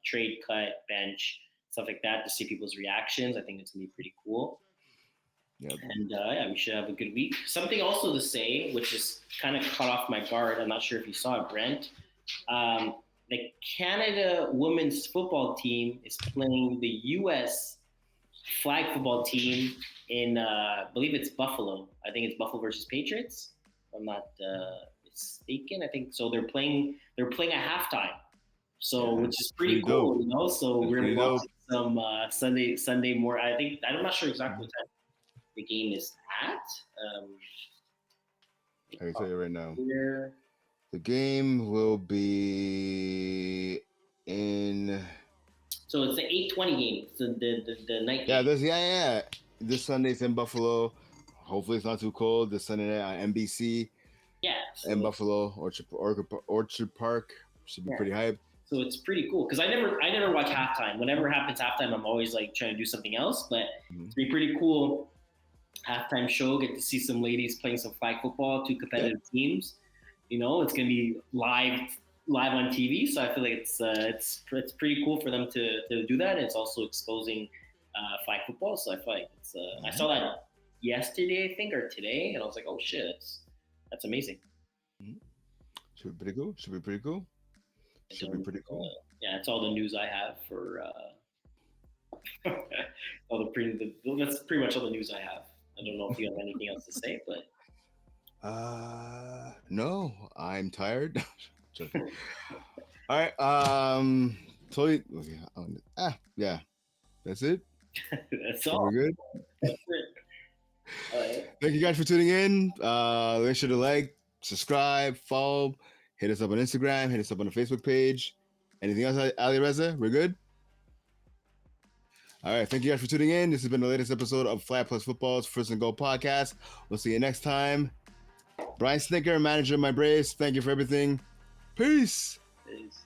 trade cut, bench, stuff like that, to see people's reactions. I think it's going to be pretty cool. Yep. And yeah, we should have a good week. Something also to say, which is kind of caught off my guard. I'm not sure if you saw it, Brent. Um, the Canada women's football team is playing the U.S. flag football team in, I believe it's Buffalo. I think it's Buffalo versus Patriots. If I'm not mistaken. I think so. They're playing. They're playing at halftime. So, Yeah, which is pretty cool, dope. you know. So That's we're gonna pretty be dope. watching some Sunday more. I think I'm not sure exactly what time the game is at. Um, I can tell you right now. here. The game will be in. So it's the 8:20 game. So the night Yeah, game. yeah. This Sunday's in Buffalo. Hopefully, it's not too cold. This Sunday night on NBC Yeah. in So Buffalo, Orchard Park. Should be yeah. pretty hyped. So it's pretty cool because I never watch halftime. Whenever happens halftime, I'm always like trying to do something else. But it's be pretty cool. Halftime show, get to see some ladies playing some flag football, two competitive teams. You know, it's gonna be live on TV. So I feel like it's pretty cool for them to do that. It's also exposing flag football. So I feel like it's I saw that yesterday, I think, or today, and I was like, oh shit, that's amazing. Should be pretty cool. Should be pretty cool. Should be pretty cool. Yeah, that's all the news I have for all that's pretty much all the news I have. I don't know if you have anything else to say, but No, I'm tired. All right. Totally. Okay. Yeah. That's it. that's So all. we're good. That's it. All right. Thank you guys for tuning in. Make sure to like, subscribe, follow, hit us up on Instagram, hit us up on the Facebook page. Anything else, Ali Reza? We're good? All right. Thank you guys for tuning in. This has been the latest episode of Flag Plus Football's First and Goal podcast. We'll see you next time. Brian Snicker, manager of my Braves. Thank you for everything. Peace. Peace.